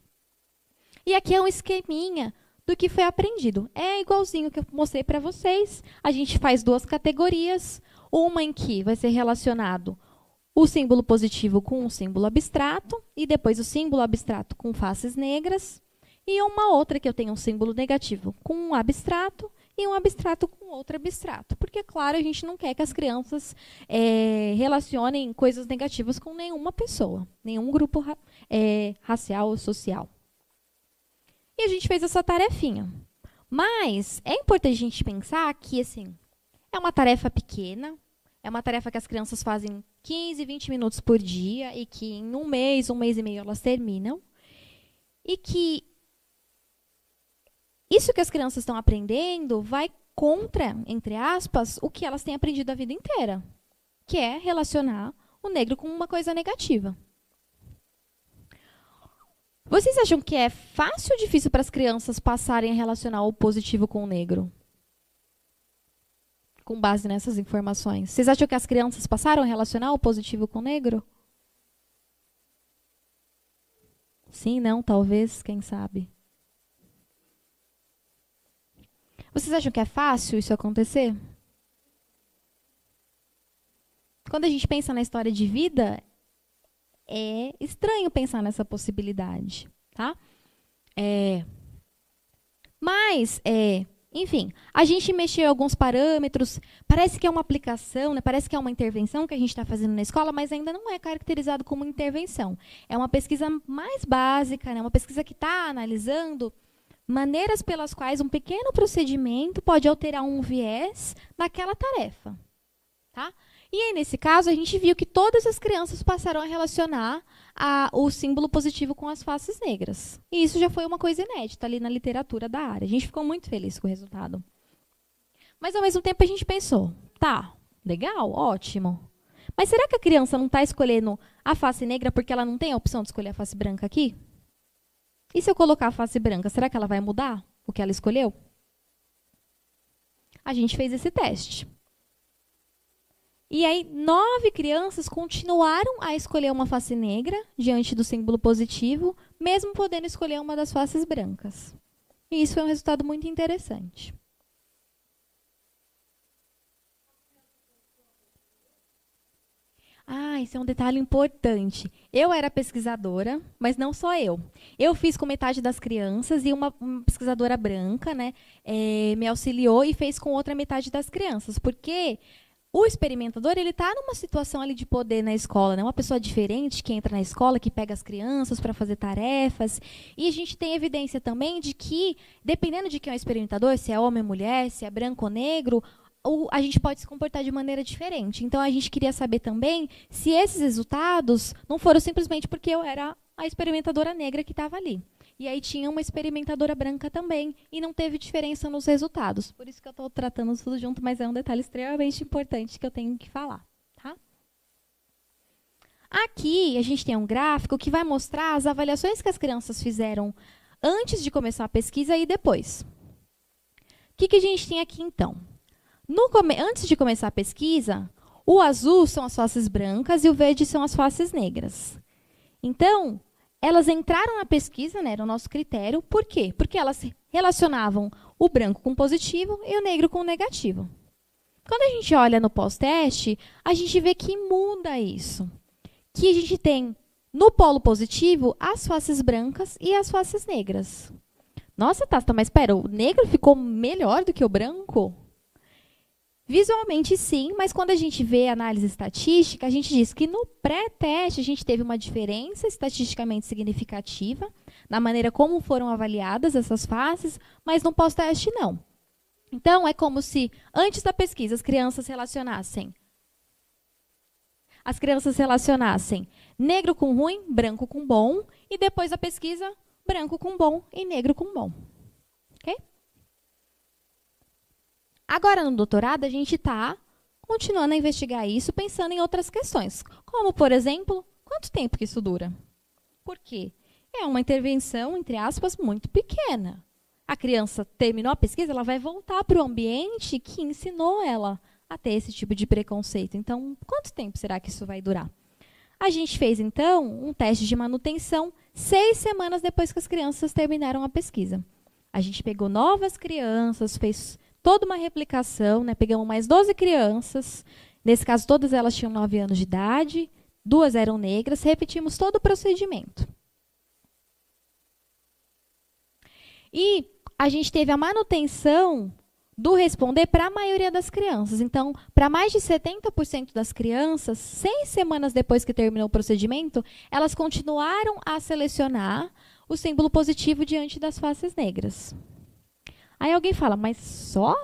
E aqui é um esqueminha do que foi aprendido. É igualzinho que eu mostrei para vocês. A gente faz 2 categorias. Uma em que vai ser relacionado o símbolo positivo com um símbolo abstrato, e depois o símbolo abstrato com faces negras, e uma outra que eu tenho um símbolo negativo com um abstrato, e um abstrato com outro abstrato. Porque, claro, a gente não quer que as crianças relacionem coisas negativas com nenhuma pessoa, nenhum grupo racial ou social. E a gente fez essa tarefinha. Mas é importante a gente pensar que, assim, é uma tarefa pequena, é uma tarefa que as crianças fazem 15, 20 minutos por dia e que em um mês e meio elas terminam. E que isso que as crianças estão aprendendo vai contra, entre aspas, o que elas têm aprendido a vida inteira, que é relacionar o negro com uma coisa negativa. Vocês acham que é fácil ou difícil para as crianças passarem a relacionar o positivo com o negro? Com base nessas informações. Vocês acham que as crianças passaram a relacionar o positivo com o negro? Sim, não, talvez, quem sabe. Vocês acham que é fácil isso acontecer? Quando a gente pensa na história de vida, é estranho pensar nessa possibilidade, tá? Enfim, a gente mexeu em alguns parâmetros, parece que é uma aplicação, né? Parece que é uma intervenção que a gente está fazendo na escola, mas ainda não é caracterizado como intervenção. É uma pesquisa mais básica, né? Uma pesquisa que está analisando maneiras pelas quais um pequeno procedimento pode alterar um viés naquela tarefa, tá? E aí, nesse caso, a gente viu que todas as crianças passaram a relacionar o símbolo positivo com as faces negras. E isso já foi uma coisa inédita ali na literatura da área. A gente ficou muito feliz com o resultado. Mas, ao mesmo tempo, a gente pensou, tá, legal, ótimo. Mas será que a criança não está escolhendo a face negra porque ela não tem a opção de escolher a face branca aqui? E se eu colocar a face branca, será que ela vai mudar o que ela escolheu? A gente fez esse teste. E aí, 9 crianças continuaram a escolher uma face negra diante do símbolo positivo, mesmo podendo escolher uma das faces brancas. E isso foi um resultado muito interessante. Isso é um detalhe importante. Eu era pesquisadora, mas não só eu. Eu fiz com metade das crianças e uma pesquisadora branca, né, me auxiliou e fez com outra metade das crianças, porque o experimentador, ele está numa situação ali de poder na escola, né? Uma pessoa diferente que entra na escola, que pega as crianças para fazer tarefas. E a gente tem evidência também de que, dependendo de quem é o experimentador, se é homem ou mulher, se é branco ou negro, a gente pode se comportar de maneira diferente. Então, a gente queria saber também se esses resultados não foram simplesmente porque eu era a experimentadora negra que estava ali. E aí tinha uma experimentadora branca também, e não teve diferença nos resultados. Por isso que eu estou tratando tudo junto, mas é um detalhe extremamente importante que eu tenho que falar. Tá? Aqui, a gente tem um gráfico que vai mostrar as avaliações que as crianças fizeram antes de começar a pesquisa e depois. O que a gente tem aqui, então? Antes de começar a pesquisa, o azul são as faces brancas e o verde são as faces negras. Então, elas entraram na pesquisa, né, era o nosso critério. Por quê? Porque elas relacionavam o branco com positivo e o negro com negativo. Quando a gente olha no pós-teste, a gente vê que muda isso. Que a gente tem, no polo positivo, as faces brancas e as faces negras. Nossa, Tasta, mas espera, o negro ficou melhor do que o branco? Visualmente, sim, mas quando a gente vê a análise estatística, a gente diz que no pré-teste a gente teve uma diferença estatisticamente significativa na maneira como foram avaliadas essas faces, mas no pós-teste não. Então, é como se, antes da pesquisa, as crianças relacionassem negro com ruim, branco com bom, e depois da pesquisa, branco com bom e negro com bom. Ok? Agora, no doutorado, a gente está continuando a investigar isso, pensando em outras questões. Como, por exemplo, quanto tempo que isso dura? Por quê? É uma intervenção, entre aspas, muito pequena. A criança terminou a pesquisa, ela vai voltar para o ambiente que ensinou ela a ter esse tipo de preconceito. Então, quanto tempo será que isso vai durar? A gente fez, então, um teste de manutenção 6 semanas depois que as crianças terminaram a pesquisa. A gente pegou novas crianças, fez toda uma replicação, né? Pegamos mais 12 crianças, nesse caso todas elas tinham 9 anos de idade, 2 eram negras, repetimos todo o procedimento. E a gente teve a manutenção do responder para a maioria das crianças. Então, para mais de 70% das crianças, 6 semanas depois que terminou o procedimento, elas continuaram a selecionar o símbolo positivo diante das faces negras. Aí alguém fala, mas só?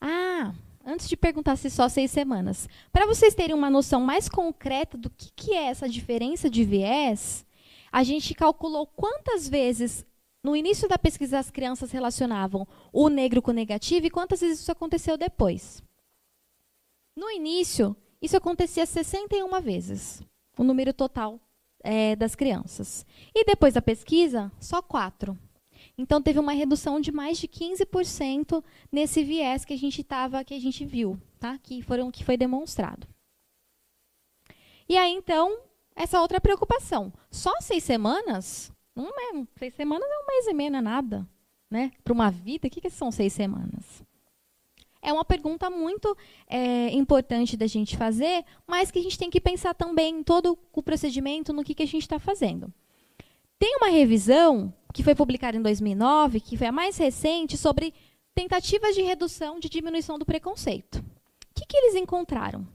Ah, antes de perguntar se só 6 semanas, para vocês terem uma noção mais concreta do que é essa diferença de viés, a gente calculou quantas vezes no início da pesquisa as crianças relacionavam o negro com o negativo e quantas vezes isso aconteceu depois. No início, isso acontecia 61 vezes, o número total das crianças. E depois da pesquisa, só 4. Então, teve uma redução de mais de 15% nesse viés que a gente viu, tá? que foi demonstrado. E aí, então, essa outra preocupação. Só 6 semanas? Não é, 6 semanas é um mês e meio, não é nada. Né? Para uma vida, o que são 6 semanas? É uma pergunta muito importante da gente fazer, mas que a gente tem que pensar também em todo o procedimento, no que a gente está fazendo. Tem uma revisão que foi publicada em 2009, que foi a mais recente, sobre tentativas de redução de diminuição do preconceito. O que eles encontraram?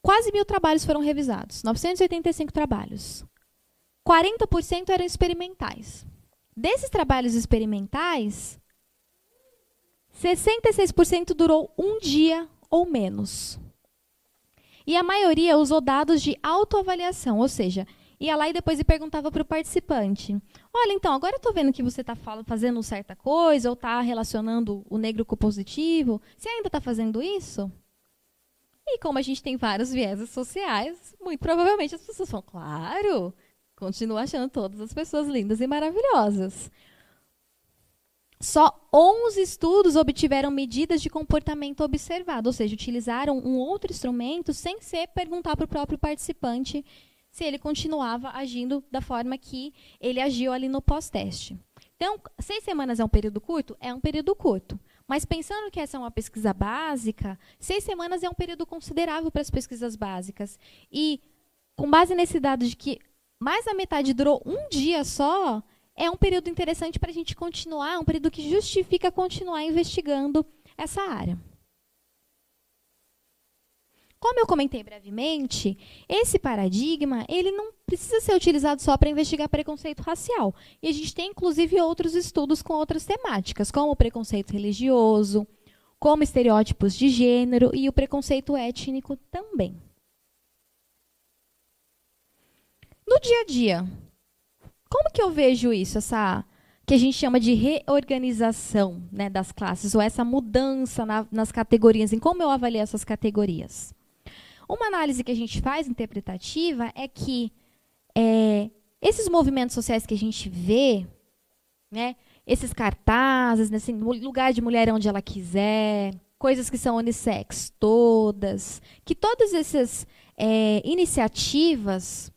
Quase 1.000 trabalhos foram revisados, 985 trabalhos. 40% eram experimentais. Desses trabalhos experimentais, 66% durou 1 dia ou menos. E a maioria usou dados de autoavaliação, ou seja, ia lá e depois perguntava para o participante, olha, então, agora eu estou vendo que você está fazendo certa coisa, ou está relacionando o negro com o positivo, você ainda está fazendo isso? E como a gente tem vários vieses sociais, muito provavelmente as pessoas falam, claro, continuo achando todas as pessoas lindas e maravilhosas. Só 11 estudos obtiveram medidas de comportamento observado, ou seja, utilizaram um outro instrumento sem ser perguntar para o próprio participante se ele continuava agindo da forma que ele agiu ali no pós-teste. Então, 6 semanas é um período curto? É um período curto. Mas pensando que essa é uma pesquisa básica, 6 semanas é um período considerável para as pesquisas básicas. E, com base nesse dado de que mais da metade durou 1 dia só, é um período interessante para a gente continuar, um período que justifica continuar investigando essa área. Como eu comentei brevemente, esse paradigma ele não precisa ser utilizado só para investigar preconceito racial. E a gente tem, inclusive, outros estudos com outras temáticas, como o preconceito religioso, como estereótipos de gênero e o preconceito étnico também. No dia a dia, como que eu vejo isso, essa que a gente chama de reorganização, né, das classes, ou essa mudança nas categorias, em como eu avalio essas categorias? Uma análise que a gente faz interpretativa é que esses movimentos sociais que a gente vê, né, esses cartazes, né, assim, lugar de mulher onde ela quiser, coisas que são unissex todas, que todas essas iniciativas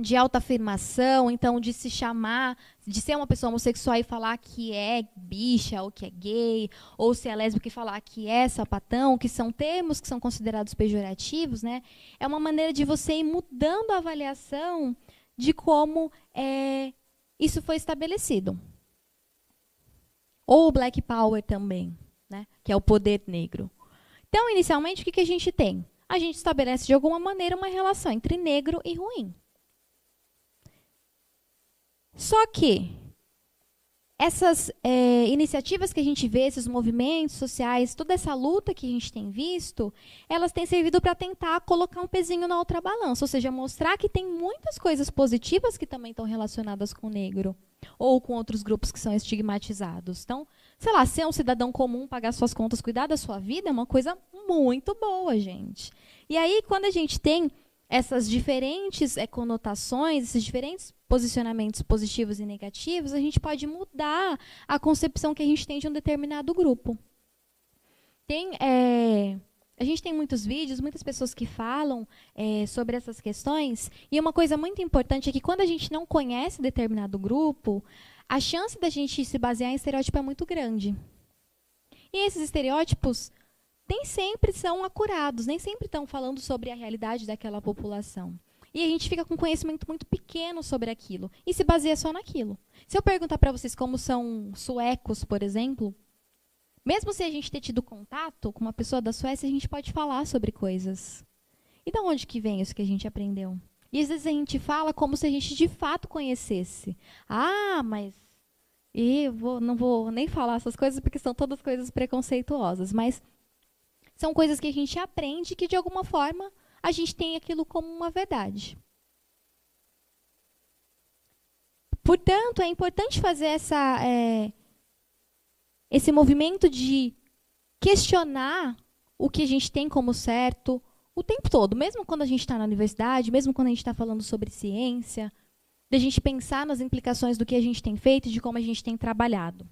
de autoafirmação, então de se chamar, de ser uma pessoa homossexual e falar que é bicha ou que é gay, ou se é lésbica e falar que é sapatão, que são termos que são considerados pejorativos, né? É uma maneira de você ir mudando a avaliação de como isso foi estabelecido. Ou o Black Power também, né? Que é o poder negro. Então, inicialmente, o que a gente tem? A gente estabelece, de alguma maneira, uma relação entre negro e ruim. Só que essas iniciativas que a gente vê, esses movimentos sociais, toda essa luta que a gente tem visto, elas têm servido para tentar colocar um pezinho na outra balança, ou seja, mostrar que tem muitas coisas positivas que também estão relacionadas com o negro, ou com outros grupos que são estigmatizados. Então, sei lá, ser um cidadão comum, pagar suas contas, cuidar da sua vida, é uma coisa muito boa, gente. E aí, quando a gente tem essas diferentes conotações, esses diferentes posicionamentos positivos e negativos, a gente pode mudar a concepção que a gente tem de um determinado grupo. A gente tem muitos vídeos, muitas pessoas que falam sobre essas questões, e uma coisa muito importante é que quando a gente não conhece determinado grupo, a chance da gente se basear em estereótipo é muito grande. E esses estereótipos nem sempre são acurados, nem sempre estão falando sobre a realidade daquela população. E a gente fica com conhecimento muito pequeno sobre aquilo, e se baseia só naquilo. Se eu perguntar para vocês como são suecos, por exemplo, mesmo se a gente ter tido contato com uma pessoa da Suécia, a gente pode falar sobre coisas. E de onde que vem isso que a gente aprendeu? E às vezes a gente fala como se a gente de fato conhecesse. Mas não vou nem falar essas coisas porque são todas coisas preconceituosas. Mas são coisas que a gente aprende que, de alguma forma, a gente tem aquilo como uma verdade. Portanto, é importante fazer esse movimento de questionar o que a gente tem como certo o tempo todo, mesmo quando a gente está na universidade, mesmo quando a gente está falando sobre ciência, da gente pensar nas implicações do que a gente tem feito e de como a gente tem trabalhado.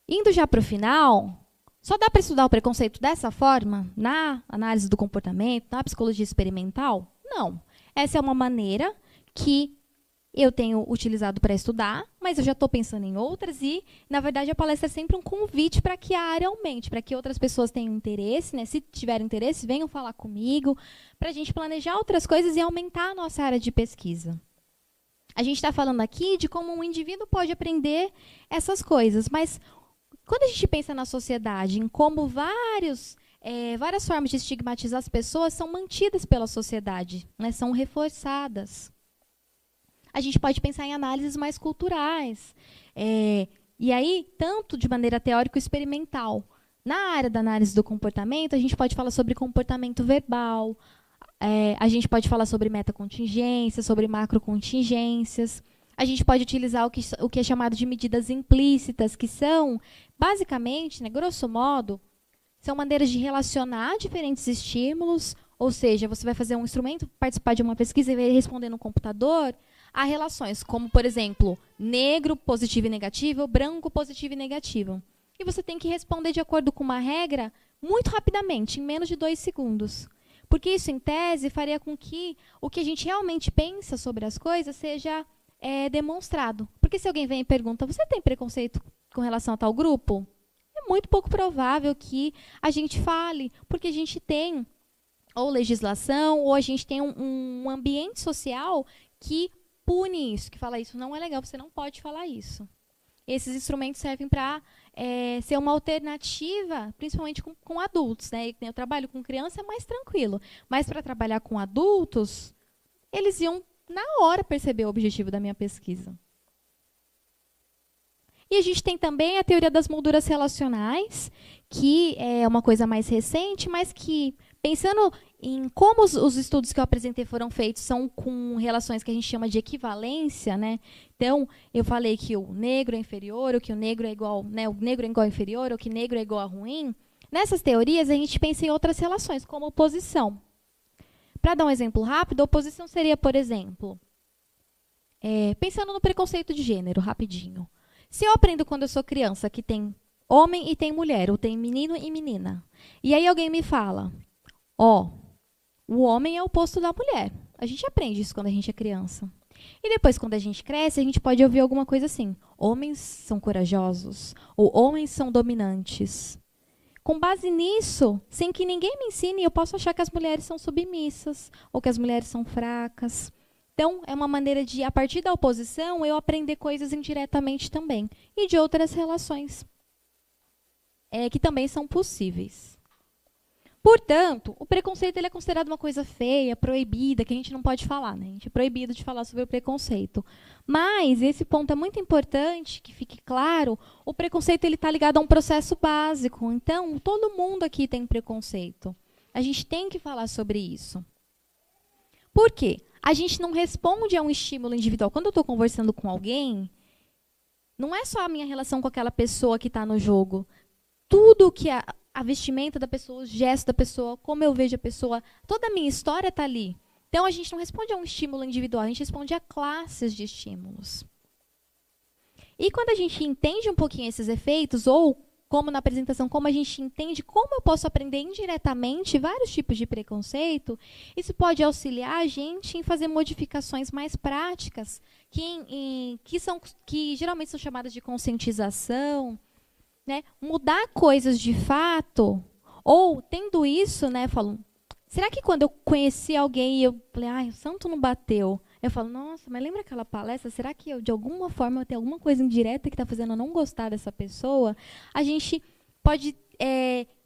Indo já para o final, só dá para estudar o preconceito dessa forma, na análise do comportamento, na psicologia experimental? Não. Essa é uma maneira que eu tenho utilizado para estudar, mas eu já estou pensando em outras e, na verdade, a palestra é sempre um convite para que a área aumente, para que outras pessoas tenham interesse, né? Se tiverem interesse, venham falar comigo, para a gente planejar outras coisas e aumentar a nossa área de pesquisa. A gente está falando aqui de como um indivíduo pode aprender essas coisas, mas quando a gente pensa na sociedade, em como várias formas de estigmatizar as pessoas são mantidas pela sociedade, né? São reforçadas. A gente pode pensar em análises mais culturais. E aí, tanto de maneira teórico-experimental. Na área da análise do comportamento, a gente pode falar sobre comportamento verbal, a gente pode falar sobre metacontingências, sobre macrocontingências. A gente pode utilizar o que é chamado de medidas implícitas, que são, basicamente, né, grosso modo, são maneiras de relacionar diferentes estímulos, ou seja, você vai fazer um instrumento, participar de uma pesquisa e vai responder no computador a relações, como, por exemplo, negro, positivo e negativo, branco, positivo e negativo. E você tem que responder de acordo com uma regra muito rapidamente, em menos de 2 segundos. Porque isso, em tese, faria com que o que a gente realmente pensa sobre as coisas seja demonstrado. Porque se alguém vem e pergunta, você tem preconceito com relação a tal grupo? É muito pouco provável que a gente fale, porque a gente tem ou legislação, ou a gente tem um ambiente social que pune isso, que fala isso não é legal, você não pode falar isso. Esses instrumentos servem para ser uma alternativa, principalmente com adultos, né? Eu trabalho com criança, é mais tranquilo. Mas para trabalhar com adultos, eles iam, na hora, perceber o objetivo da minha pesquisa. E a gente tem também a teoria das molduras relacionais, que é uma coisa mais recente, mas que, pensando em como os estudos que eu apresentei foram feitos, são com relações que a gente chama de equivalência, né? Então, eu falei que o negro é inferior, ou que o negro é igual, né? O negro é igual a inferior, ou que negro é igual a ruim. Nessas teorias, a gente pensa em outras relações, como oposição. Para dar um exemplo rápido, a oposição seria, por exemplo, pensando no preconceito de gênero, rapidinho. Se eu aprendo quando eu sou criança que tem homem e tem mulher, ou tem menino e menina, e aí alguém me fala, o homem é o oposto da mulher. A gente aprende isso quando a gente é criança. E depois, quando a gente cresce, a gente pode ouvir alguma coisa assim. Homens são corajosos, ou homens são dominantes. Com base nisso, sem que ninguém me ensine, eu posso achar que as mulheres são submissas, ou que as mulheres são fracas. Então, é uma maneira de, a partir da oposição, eu aprender coisas indiretamente também. E de outras relações que também são possíveis. Portanto, o preconceito ele é considerado uma coisa feia, proibida, que a gente não pode falar, né? A gente é proibido de falar sobre o preconceito. Mas, esse ponto é muito importante, que fique claro, o preconceito está ligado a um processo básico. Então, todo mundo aqui tem preconceito. A gente tem que falar sobre isso. Por quê? A gente não responde a um estímulo individual. Quando eu estou conversando com alguém, não é só a minha relação com aquela pessoa que está no jogo. Tudo que a vestimenta da pessoa, os gestos da pessoa, como eu vejo a pessoa, toda a minha história está ali. Então, a gente não responde a um estímulo individual, a gente responde a classes de estímulos. E quando a gente entende um pouquinho esses efeitos, ou como na apresentação, como a gente entende como eu posso aprender indiretamente vários tipos de preconceito, isso pode auxiliar a gente em fazer modificações mais práticas, que geralmente são chamadas de conscientização, né? Mudar coisas de fato, ou tendo isso, né, falo, será que quando eu conheci alguém e eu falei, ai, o santo não bateu, eu falo, nossa, mas lembra aquela palestra? Será que eu, de alguma forma, eu tenho alguma coisa indireta que está fazendo eu não gostar dessa pessoa? A gente pode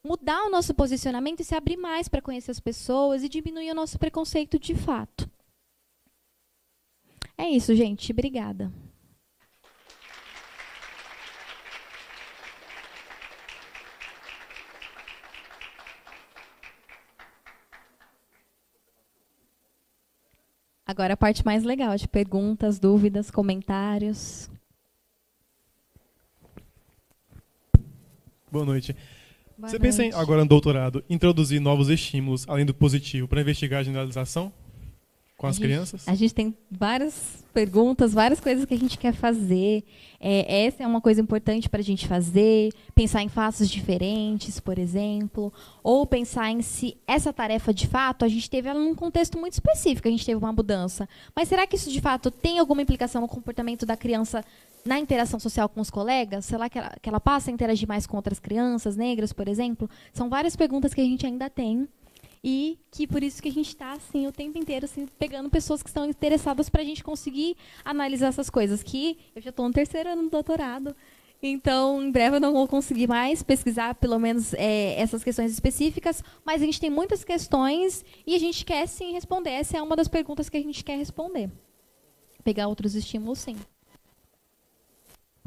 mudar o nosso posicionamento e se abrir mais para conhecer as pessoas e diminuir o nosso preconceito de fato. É isso, gente. Obrigada. Agora a parte mais legal, de perguntas, dúvidas, comentários. Boa noite. Boa Você noite. pensa em, agora no doutorado, introduzir novos estímulos, além do positivo, para investigar a generalização com as crianças? A gente tem várias perguntas, várias coisas que a gente quer fazer. Essa é uma coisa importante para a gente fazer. Pensar em faces diferentes, por exemplo. Ou pensar em se essa tarefa, de fato, a gente teve ela num contexto muito específico, a gente teve uma mudança. Mas será que isso, de fato, tem alguma implicação no comportamento da criança na interação social com os colegas? Será que ela passa a interagir mais com outras crianças negras, por exemplo? São várias perguntas que a gente ainda tem. E que por isso que a gente está assim, o tempo inteiro assim, pegando pessoas que estão interessadas para a gente conseguir analisar essas coisas. Que eu já estou no 3º ano do doutorado, então em breve eu não vou conseguir mais pesquisar pelo menos essas questões específicas, mas a gente tem muitas questões e a gente quer sim responder. Essa é uma das perguntas que a gente quer responder. Pegar outros estímulos, sim.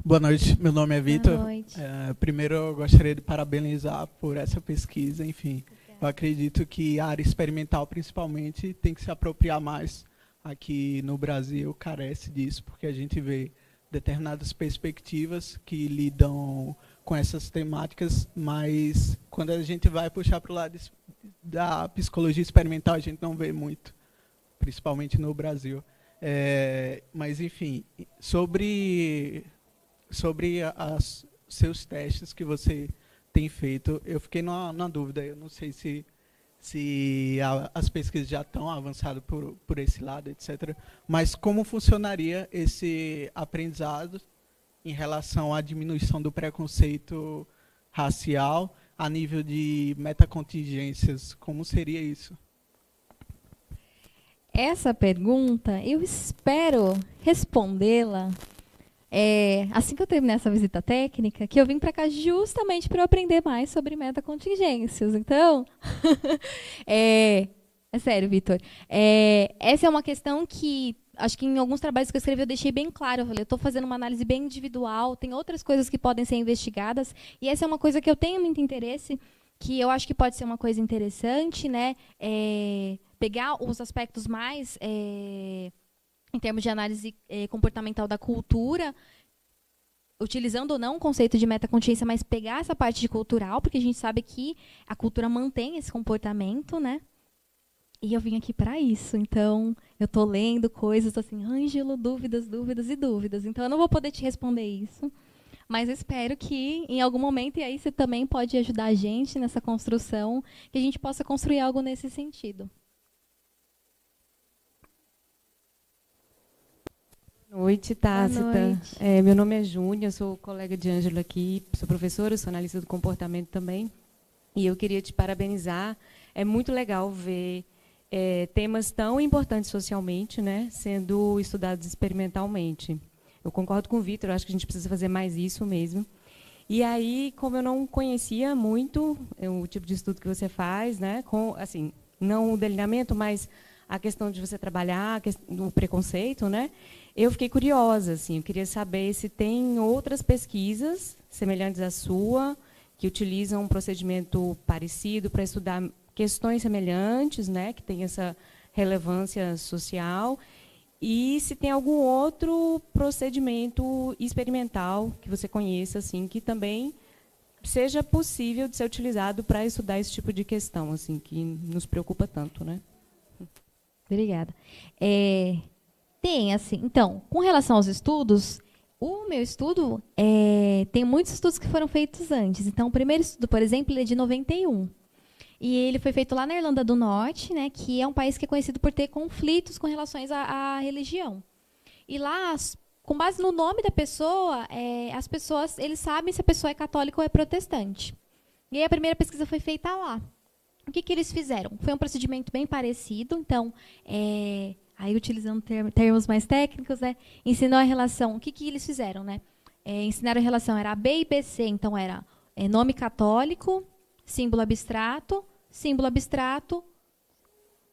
Boa noite, meu nome é Vitor. Boa noite. Primeiro eu gostaria de parabenizar por essa pesquisa, enfim. Eu acredito que a área experimental, principalmente, tem que se apropriar mais. Aqui no Brasil carece disso, porque a gente vê determinadas perspectivas que lidam com essas temáticas, mas quando a gente vai puxar para o lado da psicologia experimental, a gente não vê muito, principalmente no Brasil. Mas, enfim, sobre seus testes que você tem feito, eu fiquei na dúvida. Eu não sei se as pesquisas já estão avançadas por esse lado, etc. Mas como funcionaria esse aprendizado em relação à diminuição do preconceito racial a nível de metacontingências? Como seria isso? Essa pergunta, eu espero respondê-la assim que eu terminar essa visita técnica, que eu vim para cá justamente para eu aprender mais sobre metacontingências. Então, é sério, Vitor. Essa é uma questão que, acho que em alguns trabalhos que eu escrevi, eu deixei bem claro. Eu falei, eu estou fazendo uma análise bem individual, tem outras coisas que podem ser investigadas, e essa é uma coisa que eu tenho muito interesse, que eu acho que pode ser uma coisa interessante, né? Pegar os aspectos mais... em termos de análise comportamental da cultura, utilizando ou não o conceito de metaconsciência, mas pegar essa parte de cultural, porque a gente sabe que a cultura mantém esse comportamento, né? E eu vim aqui para isso. Então, eu estou lendo coisas assim, Ângelo, dúvidas, dúvidas e dúvidas. Então, eu não vou poder te responder isso, mas eu espero que, em algum momento, e aí você também pode ajudar a gente nessa construção, que a gente possa construir algo nesse sentido. Boa noite, Tácita. Boa noite. Meu nome é Júnia, sou colega de Ângelo aqui, sou professora, sou analista do comportamento também. E eu queria te parabenizar. É muito legal ver temas tão importantes socialmente, né, sendo estudados experimentalmente. Eu concordo com o Vitor, acho que a gente precisa fazer mais isso mesmo. E aí, como eu não conhecia muito o tipo de estudo que você faz, né, com, assim, não o delineamento, mas a questão de você trabalhar o preconceito, né? Eu fiquei curiosa, assim, eu queria saber se tem outras pesquisas semelhantes à sua, que utilizam um procedimento parecido para estudar questões semelhantes, né, que tem essa relevância social, e se tem algum outro procedimento experimental que você conheça, assim, que também seja possível de ser utilizado para estudar esse tipo de questão, assim, que nos preocupa tanto, né? Obrigada. Tem, assim, então, com relação aos estudos, o meu estudo, tem muitos estudos que foram feitos antes. Então, o primeiro estudo, por exemplo, ele é de 91. E ele foi feito lá na Irlanda do Norte, né, que é um país que é conhecido por ter conflitos com relações à religião. E lá, com base no nome da pessoa, as pessoas, eles sabem se a pessoa é católica ou é protestante. E aí a primeira pesquisa foi feita lá. O que eles fizeram? Foi um procedimento bem parecido. Então, aí utilizando termos mais técnicos, né, ensinou a relação. O que eles fizeram? Né? Ensinaram a relação, era AB e BC. Então, era nome católico, símbolo abstrato,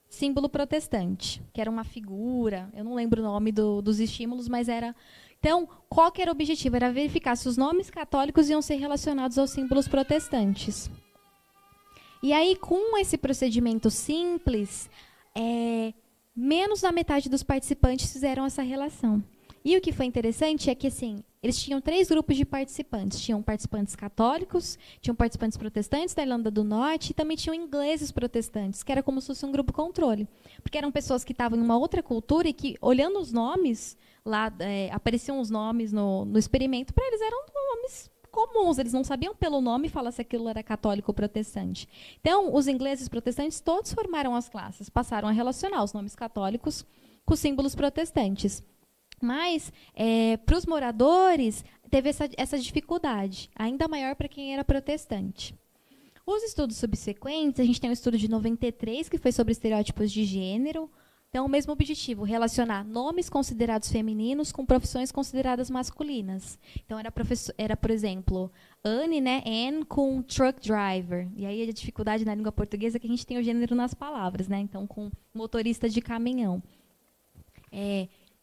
símbolo protestante, que era uma figura, eu não lembro o nome dos estímulos, mas era... Então, qual que era o objetivo? Era verificar se os nomes católicos iam ser relacionados aos símbolos protestantes. E aí, com esse procedimento simples, menos da metade dos participantes fizeram essa relação. E o que foi interessante é que, assim, eles tinham 3 grupos de participantes. Tinham participantes católicos, tinham participantes protestantes da Irlanda do Norte e também tinham ingleses protestantes, que era como se fosse um grupo controle. Porque eram pessoas que estavam em uma outra cultura e que, olhando os nomes, lá apareciam os nomes no experimento, para eles eram nomes comuns. Eles não sabiam pelo nome falar se aquilo era católico ou protestante. Então, os ingleses protestantes todos formaram as classes, passaram a relacionar os nomes católicos com os símbolos protestantes. Mas, para os moradores, teve essa dificuldade, ainda maior para quem era protestante. Os estudos subsequentes, a gente tem um estudo de 93, que foi sobre estereótipos de gênero. Então, o mesmo objetivo, relacionar nomes considerados femininos com profissões consideradas masculinas. Então, era por exemplo, Anne, né, Anne com truck driver. E aí a dificuldade na língua portuguesa é que a gente tem o gênero nas palavras, né? Então, com motorista de caminhão.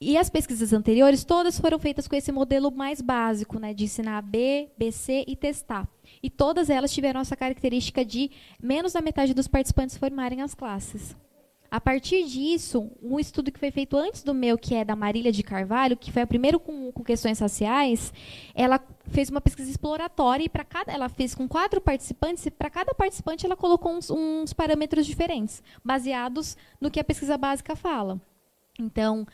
E as pesquisas anteriores, todas foram feitas com esse modelo mais básico, né, de ensinar B, BC e testar. E todas elas tiveram essa característica de menos da metade dos participantes formarem as classes. A partir disso, um estudo que foi feito antes do meu, que é da Marília de Carvalho, que foi a primeira com questões raciais, ela fez uma pesquisa exploratória e ela fez com 4 participantes, e para cada participante ela colocou uns parâmetros diferentes, baseados no que a pesquisa básica fala. Então,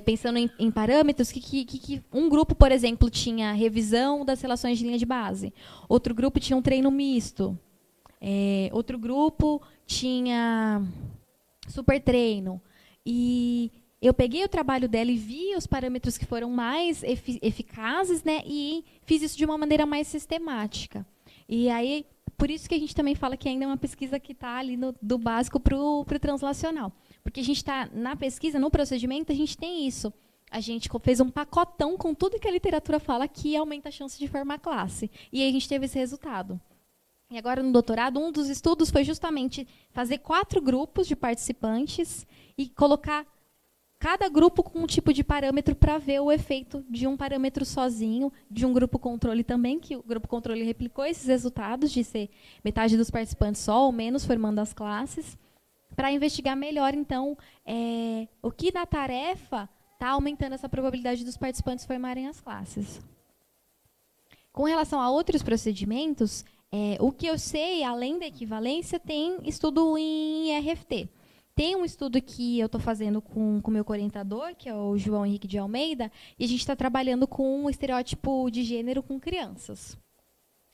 pensando em parâmetros, que um grupo, por exemplo, tinha revisão das relações de linha de base. Outro grupo tinha um treino misto. Outro grupo tinha super treino. E eu peguei o trabalho dela e vi os parâmetros que foram mais eficazes, né, e fiz isso de uma maneira mais sistemática. E aí, por isso que a gente também fala que ainda é uma pesquisa que está ali do básico para o translacional. Porque a gente está, na pesquisa, no procedimento, a gente tem isso. A gente fez um pacotão com tudo que a literatura fala que aumenta a chance de formar classe. E aí a gente teve esse resultado. E agora, no doutorado, um dos estudos foi justamente fazer 4 grupos de participantes e colocar cada grupo com um tipo de parâmetro para ver o efeito de um parâmetro sozinho, de um grupo controle também, que o grupo controle replicou esses resultados de ser metade dos participantes só ou menos formando as classes, para investigar melhor, então, o que na tarefa está aumentando essa probabilidade dos participantes formarem as classes. Com relação a outros procedimentos, o que eu sei, além da equivalência, tem estudo em IRFT. Tem um estudo que eu estou fazendo com o meu orientador, que é o João Henrique de Almeida, e a gente está trabalhando com um estereótipo de gênero com crianças.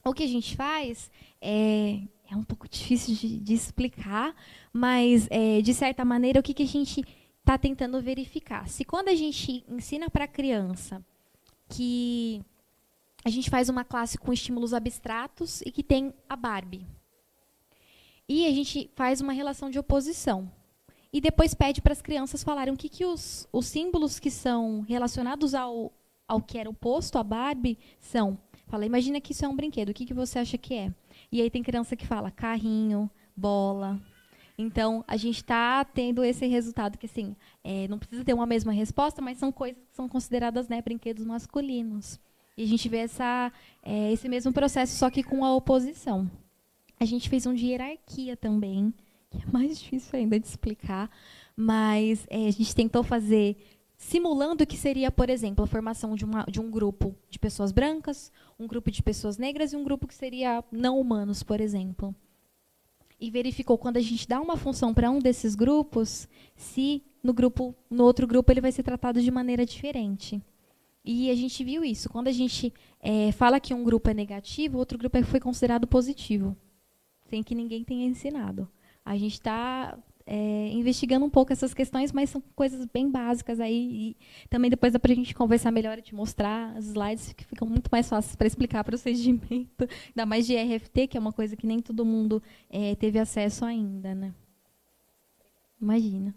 O que a gente faz é um pouco difícil de explicar, mas, de certa maneira, o que a gente está tentando verificar? Se quando a gente ensina para a criança que a gente faz uma classe com estímulos abstratos e que tem a Barbie, e a gente faz uma relação de oposição, e depois pede para as crianças falarem o que os símbolos que são relacionados ao que era oposto à Barbie são. Fala, imagina que isso é um brinquedo, o que você acha que é? E aí tem criança que fala carrinho, bola. Então, a gente está tendo esse resultado que, assim, não precisa ter uma mesma resposta, mas são coisas que são consideradas, né, brinquedos masculinos. E a gente vê esse mesmo processo, só que com a oposição. A gente fez um de hierarquia também, que é mais difícil ainda de explicar, mas a gente tentou fazer simulando o que seria, por exemplo, a formação de um grupo de pessoas brancas, um grupo de pessoas negras e um grupo que seria não humanos, por exemplo. E verificou, quando a gente dá uma função para um desses grupos, se no outro grupo ele vai ser tratado de maneira diferente. E a gente viu isso. Quando a gente fala que um grupo é negativo, o outro grupo foi considerado positivo, sem que ninguém tenha ensinado. A gente está investigando um pouco essas questões, mas são coisas bem básicas aí. E também depois dá para a gente conversar melhor e te mostrar as slides, que ficam muito mais fáceis para explicar procedimento, ainda mais de RFT, que é uma coisa que nem todo mundo teve acesso ainda, né? Imagina.